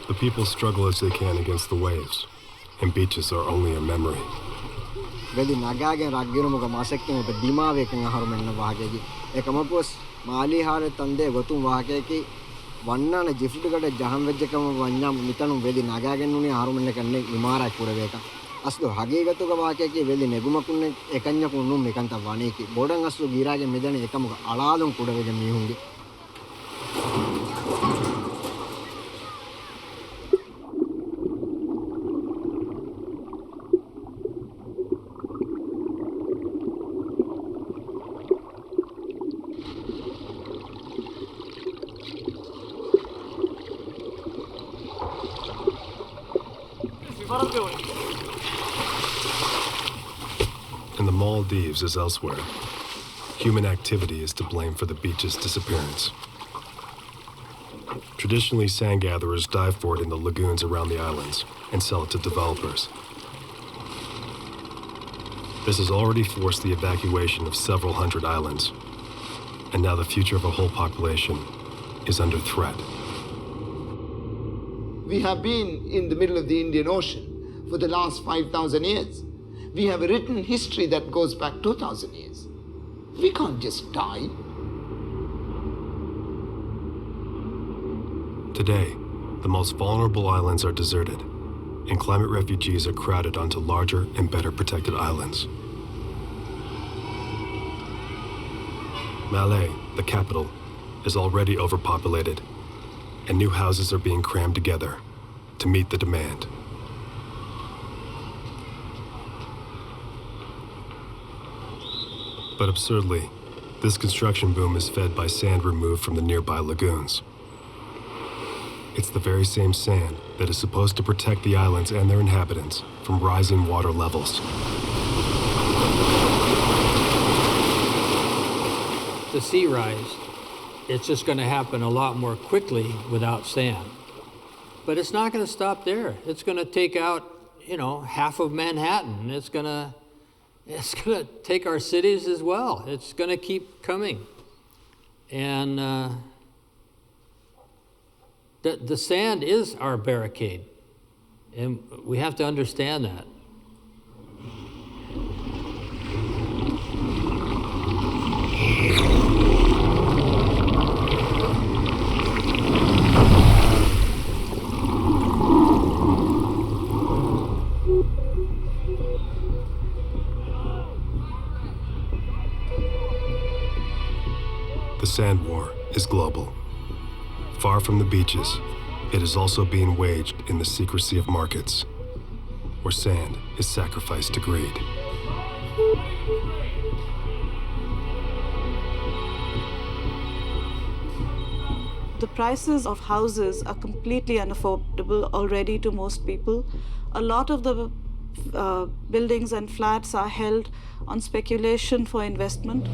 The people struggle as they can against the waves, and beaches are only a memory. Veli nagagen raggirumuga masekkin be dimaveken harumenna wahagegi ekamapos mali hare tande gotum wahageki wannana jifudugada jaham vejjekam wanyam mitanum veli nagagen nuni harumenna kanne imara kureveka asdo hagegatuga wahageki veli negumakunne ekanya kunnum mekanta waneki bodan asdo girage medane ekamuga aladum kurevege mihunge. In the Maldives, as elsewhere, human activity is to blame for the beach's disappearance. Traditionally, sand gatherers dive for it in the lagoons around the islands and sell it to developers. This has already forced the evacuation of several hundred islands, and now the future of a whole population is under threat. We have been in the middle of the Indian Ocean for the last 5,000 years. We have a written history that goes back 2,000 years. We can't just die. Today, the most vulnerable islands are deserted, and climate refugees are crowded onto larger and better protected islands. Malé, the capital, is already overpopulated, and new houses are being crammed together to meet the demand. But absurdly, this construction boom is fed by sand removed from the nearby lagoons. It's the very same sand that is supposed to protect the islands and their inhabitants from rising water levels. The sea rise, it's just going to happen a lot more quickly without sand. But it's not going to stop there. It's going to take out, half of Manhattan. It's going to take our cities as well. It's going to keep coming. And the sand is our barricade. And we have to understand that. The sand war is global. Far from the beaches, it is also being waged in the secrecy of markets, where sand is sacrificed to greed. The prices of houses are completely unaffordable already to most people. A lot of the buildings and flats are held on speculation for investment.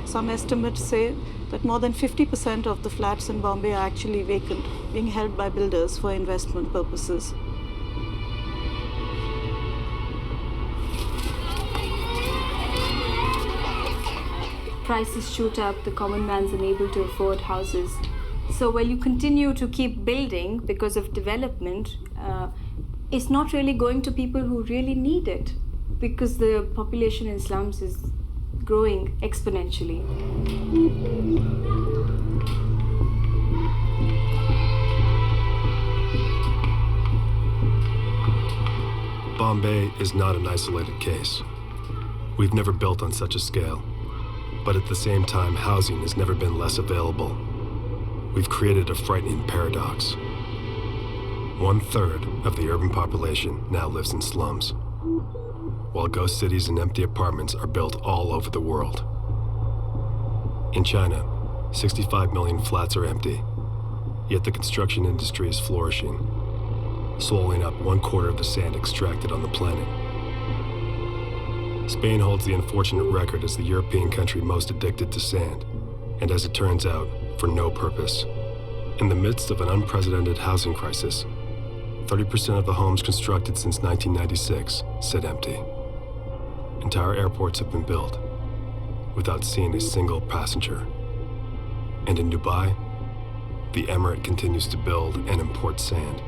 Some estimates say that more than 50% of the flats in Bombay are actually vacant, being held by builders for investment purposes. Prices shoot up, the common man's unable to afford houses. So while you continue to keep building because of development, it's not really going to people who really need it, because the population in slums is growing exponentially. Bombay is not an isolated case. We've never built on such a scale, but at the same time, housing has never been less available. We've created a frightening paradox. 1/3 of the urban population now lives in slums, while ghost cities and empty apartments are built all over the world. In China, 65 million flats are empty, yet the construction industry is flourishing, swallowing up 1/4 of the sand extracted on the planet. Spain holds the unfortunate record as the European country most addicted to sand, and as it turns out, for no purpose. In the midst of an unprecedented housing crisis, 30% of the homes constructed since 1996 sit empty. Entire airports have been built without seeing a single passenger. And in Dubai, the Emirate continues to build and import sand,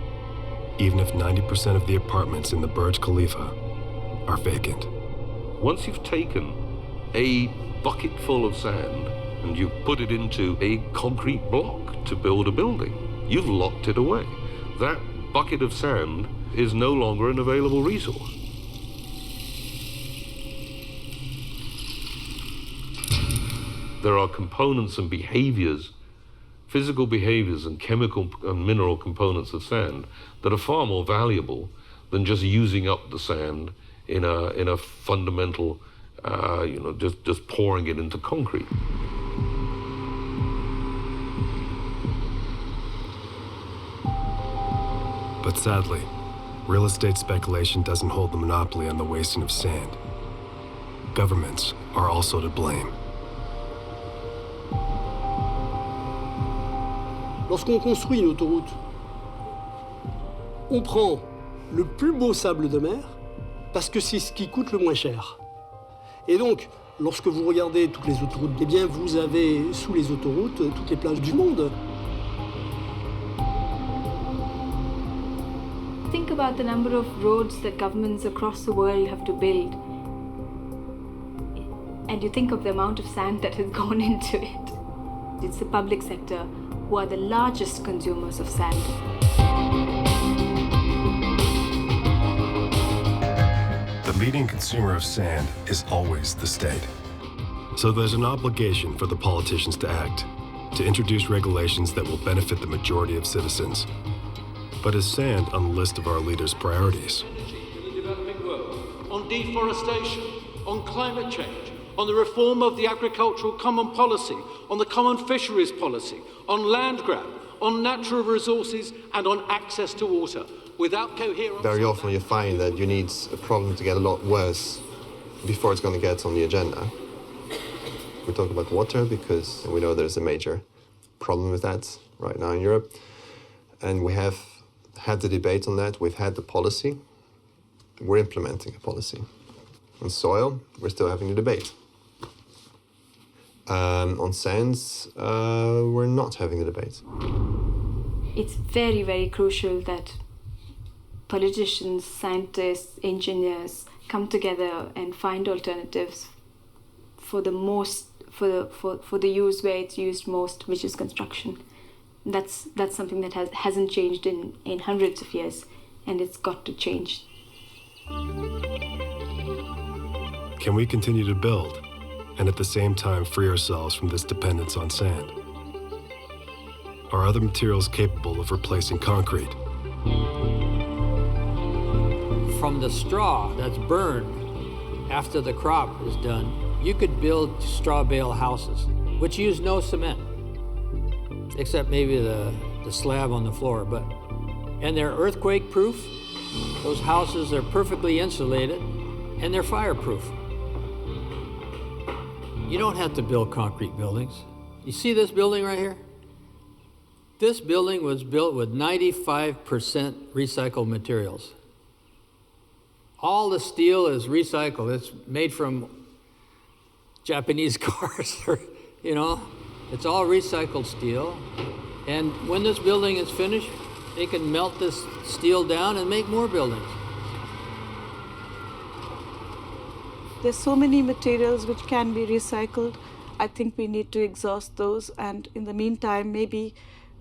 even if 90% of the apartments in the Burj Khalifa are vacant. Once you've taken a bucket full of sand and you've put it into a concrete block to build a building, you've locked it away. That bucket of sand is no longer an available resource. There are components and behaviors, physical behaviors and chemical and mineral components of sand that are far more valuable than just using up the sand in a fundamental, just pouring it into concrete. But sadly, real estate speculation doesn't hold the monopoly on the wasting of sand. Governments are also to blame. Lorsqu'on construit une autoroute, on prend le plus beau sable de mer parce que c'est ce qui coûte le moins cher. Et donc, lorsque vous regardez toutes les autoroutes, eh bien, vous avez sous les autoroutes toutes les plages du monde. Think about the number of roads that governments across the world have to build. And you think of the amount of sand that has gone into it. It's the public sector who are the largest consumers of sand. The leading consumer of sand is always the state. So there's an obligation for the politicians to act, to introduce regulations that will benefit the majority of citizens. But is sand on the list of our leaders' priorities? In the developing world, on deforestation, on climate change, on the reform of the agricultural common policy, on the common fisheries policy, on land grab, on natural resources, and on access to water. Without coherence... Very often you find that you need a problem to get a lot worse before it's going to get on the agenda. We talk about water because we know there's a major problem with that right now in Europe. And we have had the debate on that. We've had the policy. We're implementing a policy. On soil, we're still having the debate. On sands, we're not having the debate. It's very, very crucial that politicians, scientists, engineers come together and find alternatives for the use where it's used most, which is construction. That's something that hasn't changed in hundreds of years, and it's got to change. Can we continue to build and at the same time free ourselves from this dependence on sand? Are other materials capable of replacing concrete? From the straw that's burned after the crop is done, you could build straw bale houses, which use no cement, except maybe the slab on the floor. And they're earthquake proof. Those houses are perfectly insulated, and they're fireproof. You don't have to build concrete buildings. You see this building right here? This building was built with 95% recycled materials. All the steel is recycled. It's made from Japanese cars, It's all recycled steel. And when this building is finished, they can melt this steel down and make more buildings. There's so many materials which can be recycled. I think we need to exhaust those. And in the meantime, maybe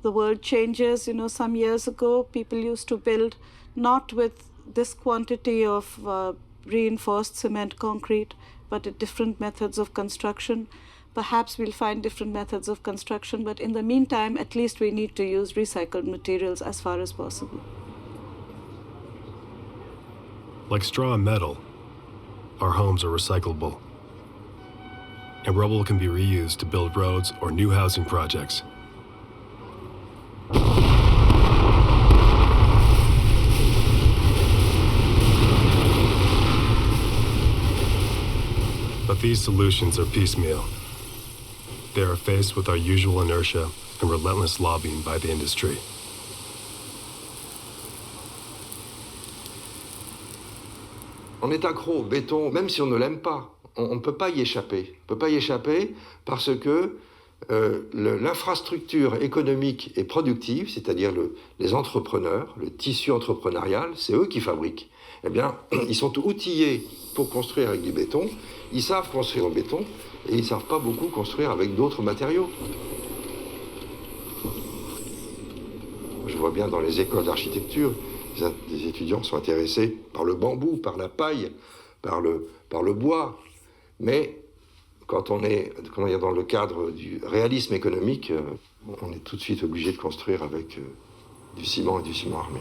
the world changes. Some years ago, people used to build not with this quantity of reinforced cement concrete, but at different methods of construction. Perhaps we'll find different methods of construction, but in the meantime, at least we need to use recycled materials as far as possible. Like straw and metal, our homes are recyclable. And rubble can be reused to build roads or new housing projects. But these solutions are piecemeal. They are faced with our usual inertia and relentless lobbying by the industry. On est accro au béton, même si on ne l'aime pas. On ne peut pas y échapper. On ne peut pas y échapper parce que l'infrastructure économique et productive, c'est-à-dire les entrepreneurs, le tissu entrepreneurial, c'est eux qui fabriquent. Eh bien, ils sont outillés pour construire avec du béton, ils savent construire au béton, et ils ne savent pas beaucoup construire avec d'autres matériaux. Je vois bien dans les écoles d'architecture, les étudiants sont intéressés par le bambou, par la paille, par le bois. Mais quand on est dans le cadre du réalisme économique, on est tout de suite obligé de construire avec du ciment et du ciment armé.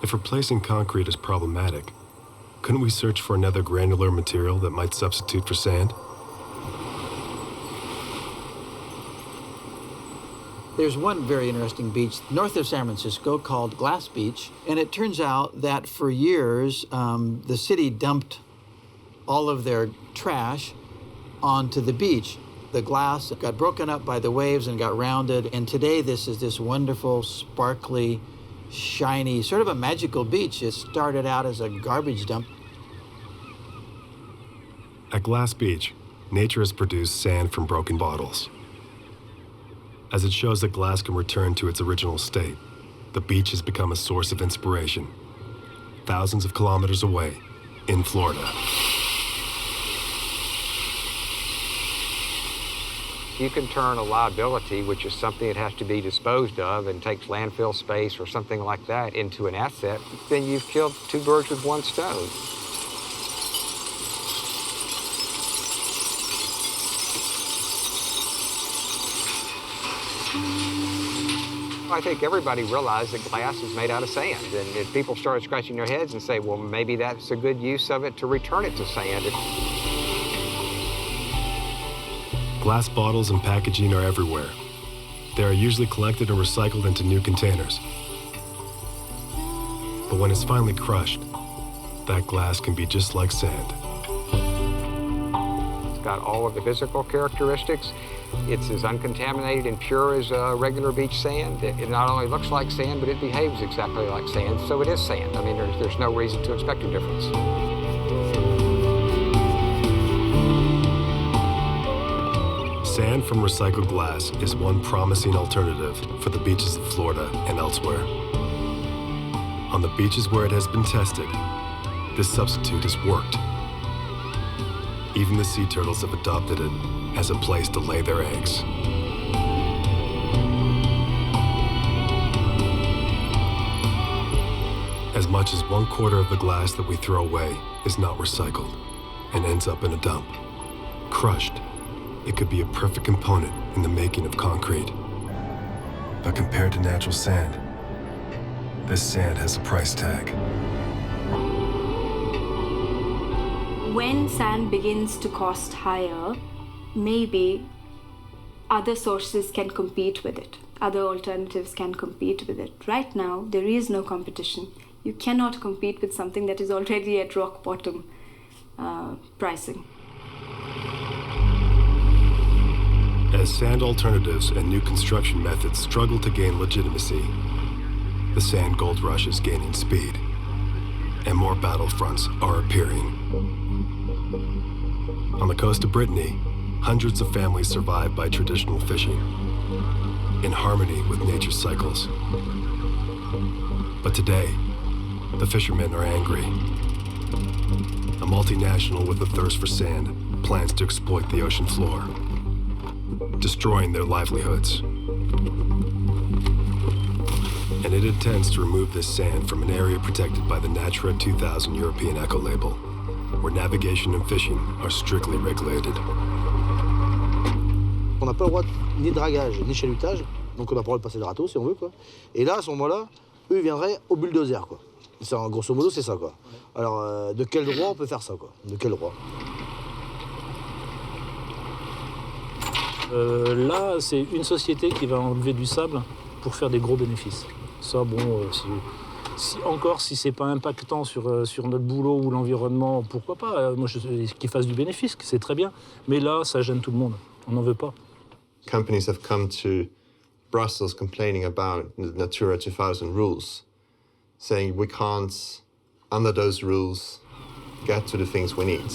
If replacing concrete is problematic, couldn't we search for another granular material that might substitute for sand? There's one very interesting beach north of San Francisco called Glass Beach, and it turns out that for years the city dumped all of their trash onto the beach. The glass got broken up by the waves and got rounded, and today this is this wonderful, sparkly, shiny, sort of a magical beach. It started out as a garbage dump. At Glass Beach, nature has produced sand from broken bottles. As it shows that glass can return to its original state, the beach has become a source of inspiration. Thousands of kilometers away, in Florida. You can turn a liability, which is something that has to be disposed of and takes landfill space or something like that, into an asset, then you've killed two birds with one stone. I think everybody realized that glass is made out of sand, and if people started scratching their heads and say, well, maybe that's a good use of it to return it to sand. Glass bottles and packaging are everywhere. They are usually collected and recycled into new containers. But when it's finally crushed, that glass can be just like sand. It's got all of the physical characteristics. It's as uncontaminated and pure as regular beach sand. It not only looks like sand, but it behaves exactly like sand, so it is sand. I mean, there's no reason to expect a difference. Sand from recycled glass is one promising alternative for the beaches of Florida and elsewhere. On the beaches where it has been tested, this substitute has worked. Even the sea turtles have adopted it as a place to lay their eggs. As much as 1/4 of the glass that we throw away is not recycled and ends up in a dump. Crushed, it could be a perfect component in the making of concrete. But compared to natural sand, this sand has a price tag. When sand begins to cost higher, maybe other sources can compete with it. Other alternatives can compete with it. Right now, there is no competition. You cannot compete with something that is already at rock bottom pricing. As sand alternatives and new construction methods struggle to gain legitimacy, the sand gold rush is gaining speed, and more battlefronts are appearing. On the coast of Brittany, hundreds of families survive by traditional fishing, in harmony with nature's cycles. But today, the fishermen are angry. A multinational with a thirst for sand plans to exploit the ocean floor, destroying their livelihoods. And it intends to remove this sand from an area protected by the Natura 2000 European Eco-Label, where navigation and fishing are strictly regulated. On n'a pas le droit ni de dragage, ni chalutage, donc on n'a pas le droit de passer le râteau si on veut, quoi. Et là, à ce moment-là, eux, ils viendraient au bulldozer, quoi. Grosso modo, c'est ça, quoi. Alors, de quel droit on peut faire ça, quoi? De quel droit? Là, c'est une société qui va enlever du sable pour faire des gros bénéfices. Ça, bon, si c'est pas impactant sur notre boulot ou l'environnement, pourquoi pas? Moi, qu'ils fassent du bénéfice, c'est très bien. Mais là, ça gêne tout le monde. On n'en veut pas. Companies have come to Brussels complaining about the Natura 2000 rules. saying we can't, under those rules, get to the things we need.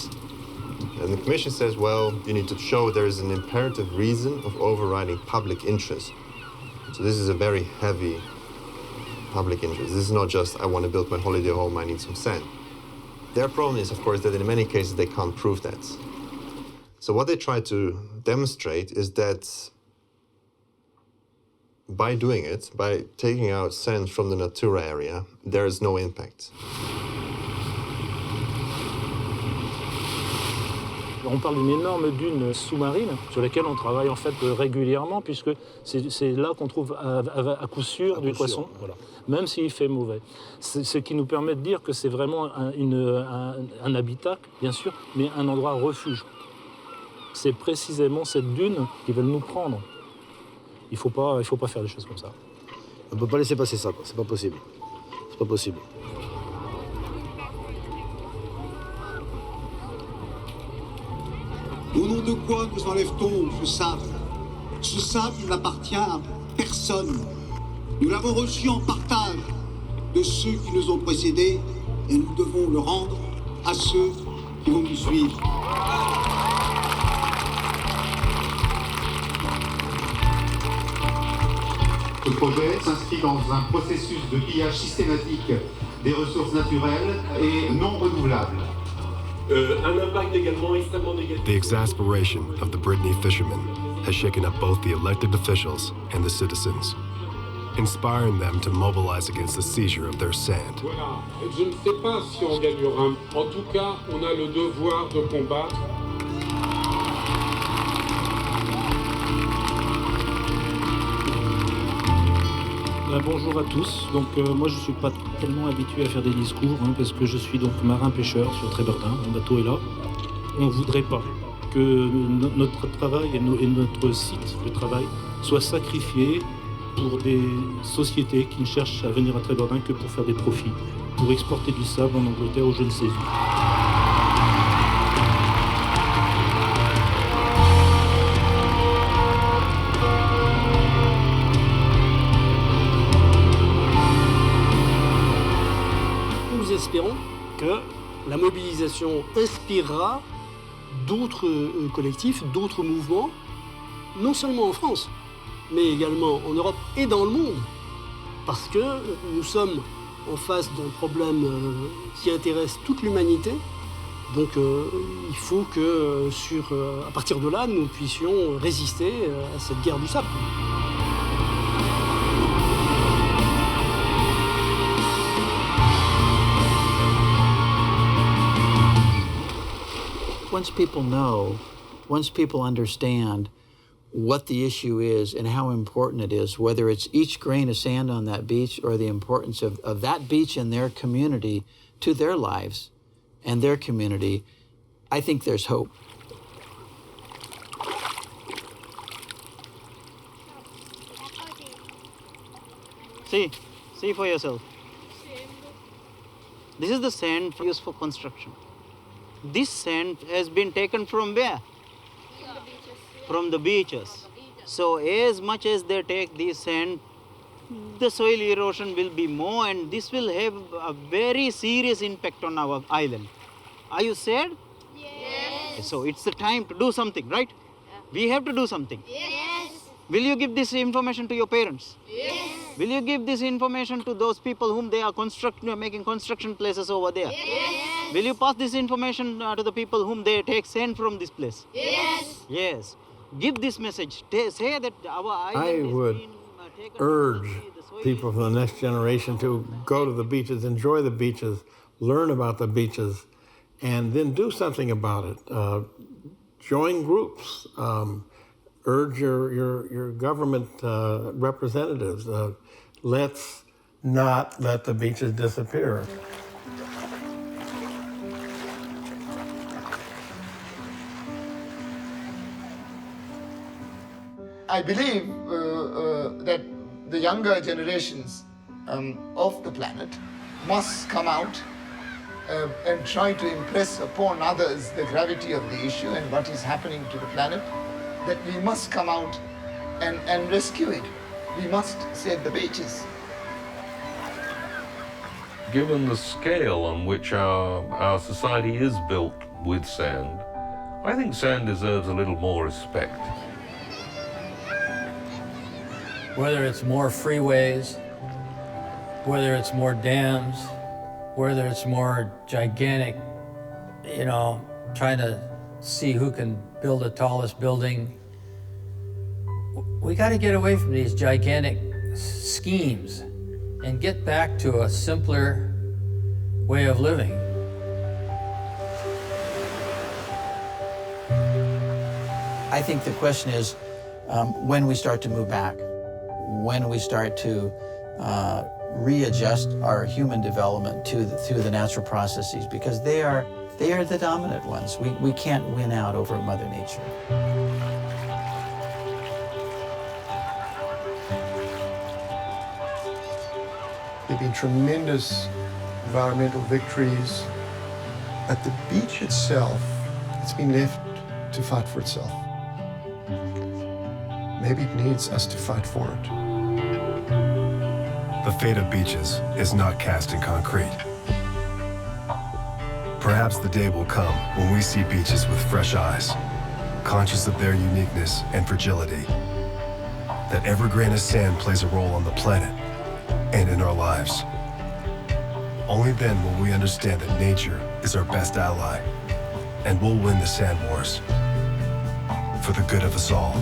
And the Commission says, well, you need to show there is an imperative reason of overriding public interest. So this is a very heavy public interest. This is not just, I want to build my holiday home, I need some sand. Their problem is, of course, that in many cases they can't prove that. So what they try to demonstrate is that by doing it, by taking out sand from the Natura area, there is no impact. On parle d'une énorme dune sous-marine sur laquelle on travaille en fait régulièrement, puisque c'est là qu'on trouve à coup sûr du poisson, voilà, même s'il fait mauvais. Ce qui nous permet de dire que c'est vraiment un habitat, bien sûr, mais un endroit refuge. C'est précisément cette dune qui veulent nous prendre. Il faut pas faire des choses comme ça. On ne peut pas laisser passer ça, quoi. C'est pas possible. C'est pas possible. Au nom de quoi nous enlève-t-on ce sable? Ce sable n'appartient à personne. Nous l'avons reçu en partage de ceux qui nous ont précédés et nous devons le rendre à ceux qui vont nous suivre. Ce projet s'inscrit dans un processus de pillage systématique des ressources naturelles et non renouvelables. Un impact également extrêmement négatif. The exasperation of the Brittany fishermen has shaken up both the elected officials and the citizens, inspiring them to mobilize against the seizure of their sand. Voilà, je ne sais pas si on gagnera. En tout cas, on a le devoir de combattre. Bonjour à tous. Donc moi je suis pas tellement habitué à faire des discours parce que je suis donc marin-pêcheur sur Trébertin, mon bateau est là. On ne voudrait pas que notre travail et notre site de travail soient sacrifiés pour des sociétés qui ne cherchent à venir à Trébertin que pour faire des profits, pour exporter du sable en Angleterre ou je ne sais où. Espérons que la mobilisation inspirera d'autres collectifs, d'autres mouvements, non seulement en France, mais également en Europe et dans le monde, parce que nous sommes en face d'un problème qui intéresse toute l'humanité. Donc il faut que à partir de là, nous puissions résister à cette guerre du sable. Once people know, once people understand what the issue is and how important it is, whether it's each grain of sand on that beach or the importance of that beach and their community to their lives and their community, I think there's hope. See for yourself. This is the sand used for construction. This sand has been taken from where? From the beaches. So as much as they take this sand, the soil erosion will be more and this will have a very serious impact on our island. Are you sad? Yes. So it's the time to do something, right? We have to do something. Yes. Will you give this information to your parents? Yes. Will you give this information to those people whom they are making construction places over there? Yes. Will you pass this information to the people whom they take sand from this place? Yes. Yes. Give this message. Say that our island I would urge people from the next generation to go to the beaches, enjoy the beaches, learn about the beaches, and then do something about it. Join groups. Urge your government representatives. Let's not let the beaches disappear. I believe that the younger generations of the planet must come out and try to impress upon others the gravity of the issue and what is happening to the planet, that we must come out and rescue it. We must save the beaches. given the scale on which our society is built with sand, I think sand deserves a little more respect. Whether it's more freeways, whether it's more dams, whether it's more gigantic, trying to see who can build the tallest building. We got to get away from these gigantic schemes and get back to a simpler way of living. I think the question is when we start to move back, when we start to readjust our human development to the natural processes, because they are the dominant ones. We can't win out over Mother Nature. There have been tremendous environmental victories. At the beach itself, it's been left to fight for itself. Maybe it needs us to fight for it. The fate of beaches is not cast in concrete. Perhaps the day will come when we see beaches with fresh eyes, conscious of their uniqueness and fragility, that every grain of sand plays a role on the planet and in our lives. Only then will we understand that nature is our best ally, and we'll win the sand wars for the good of us all.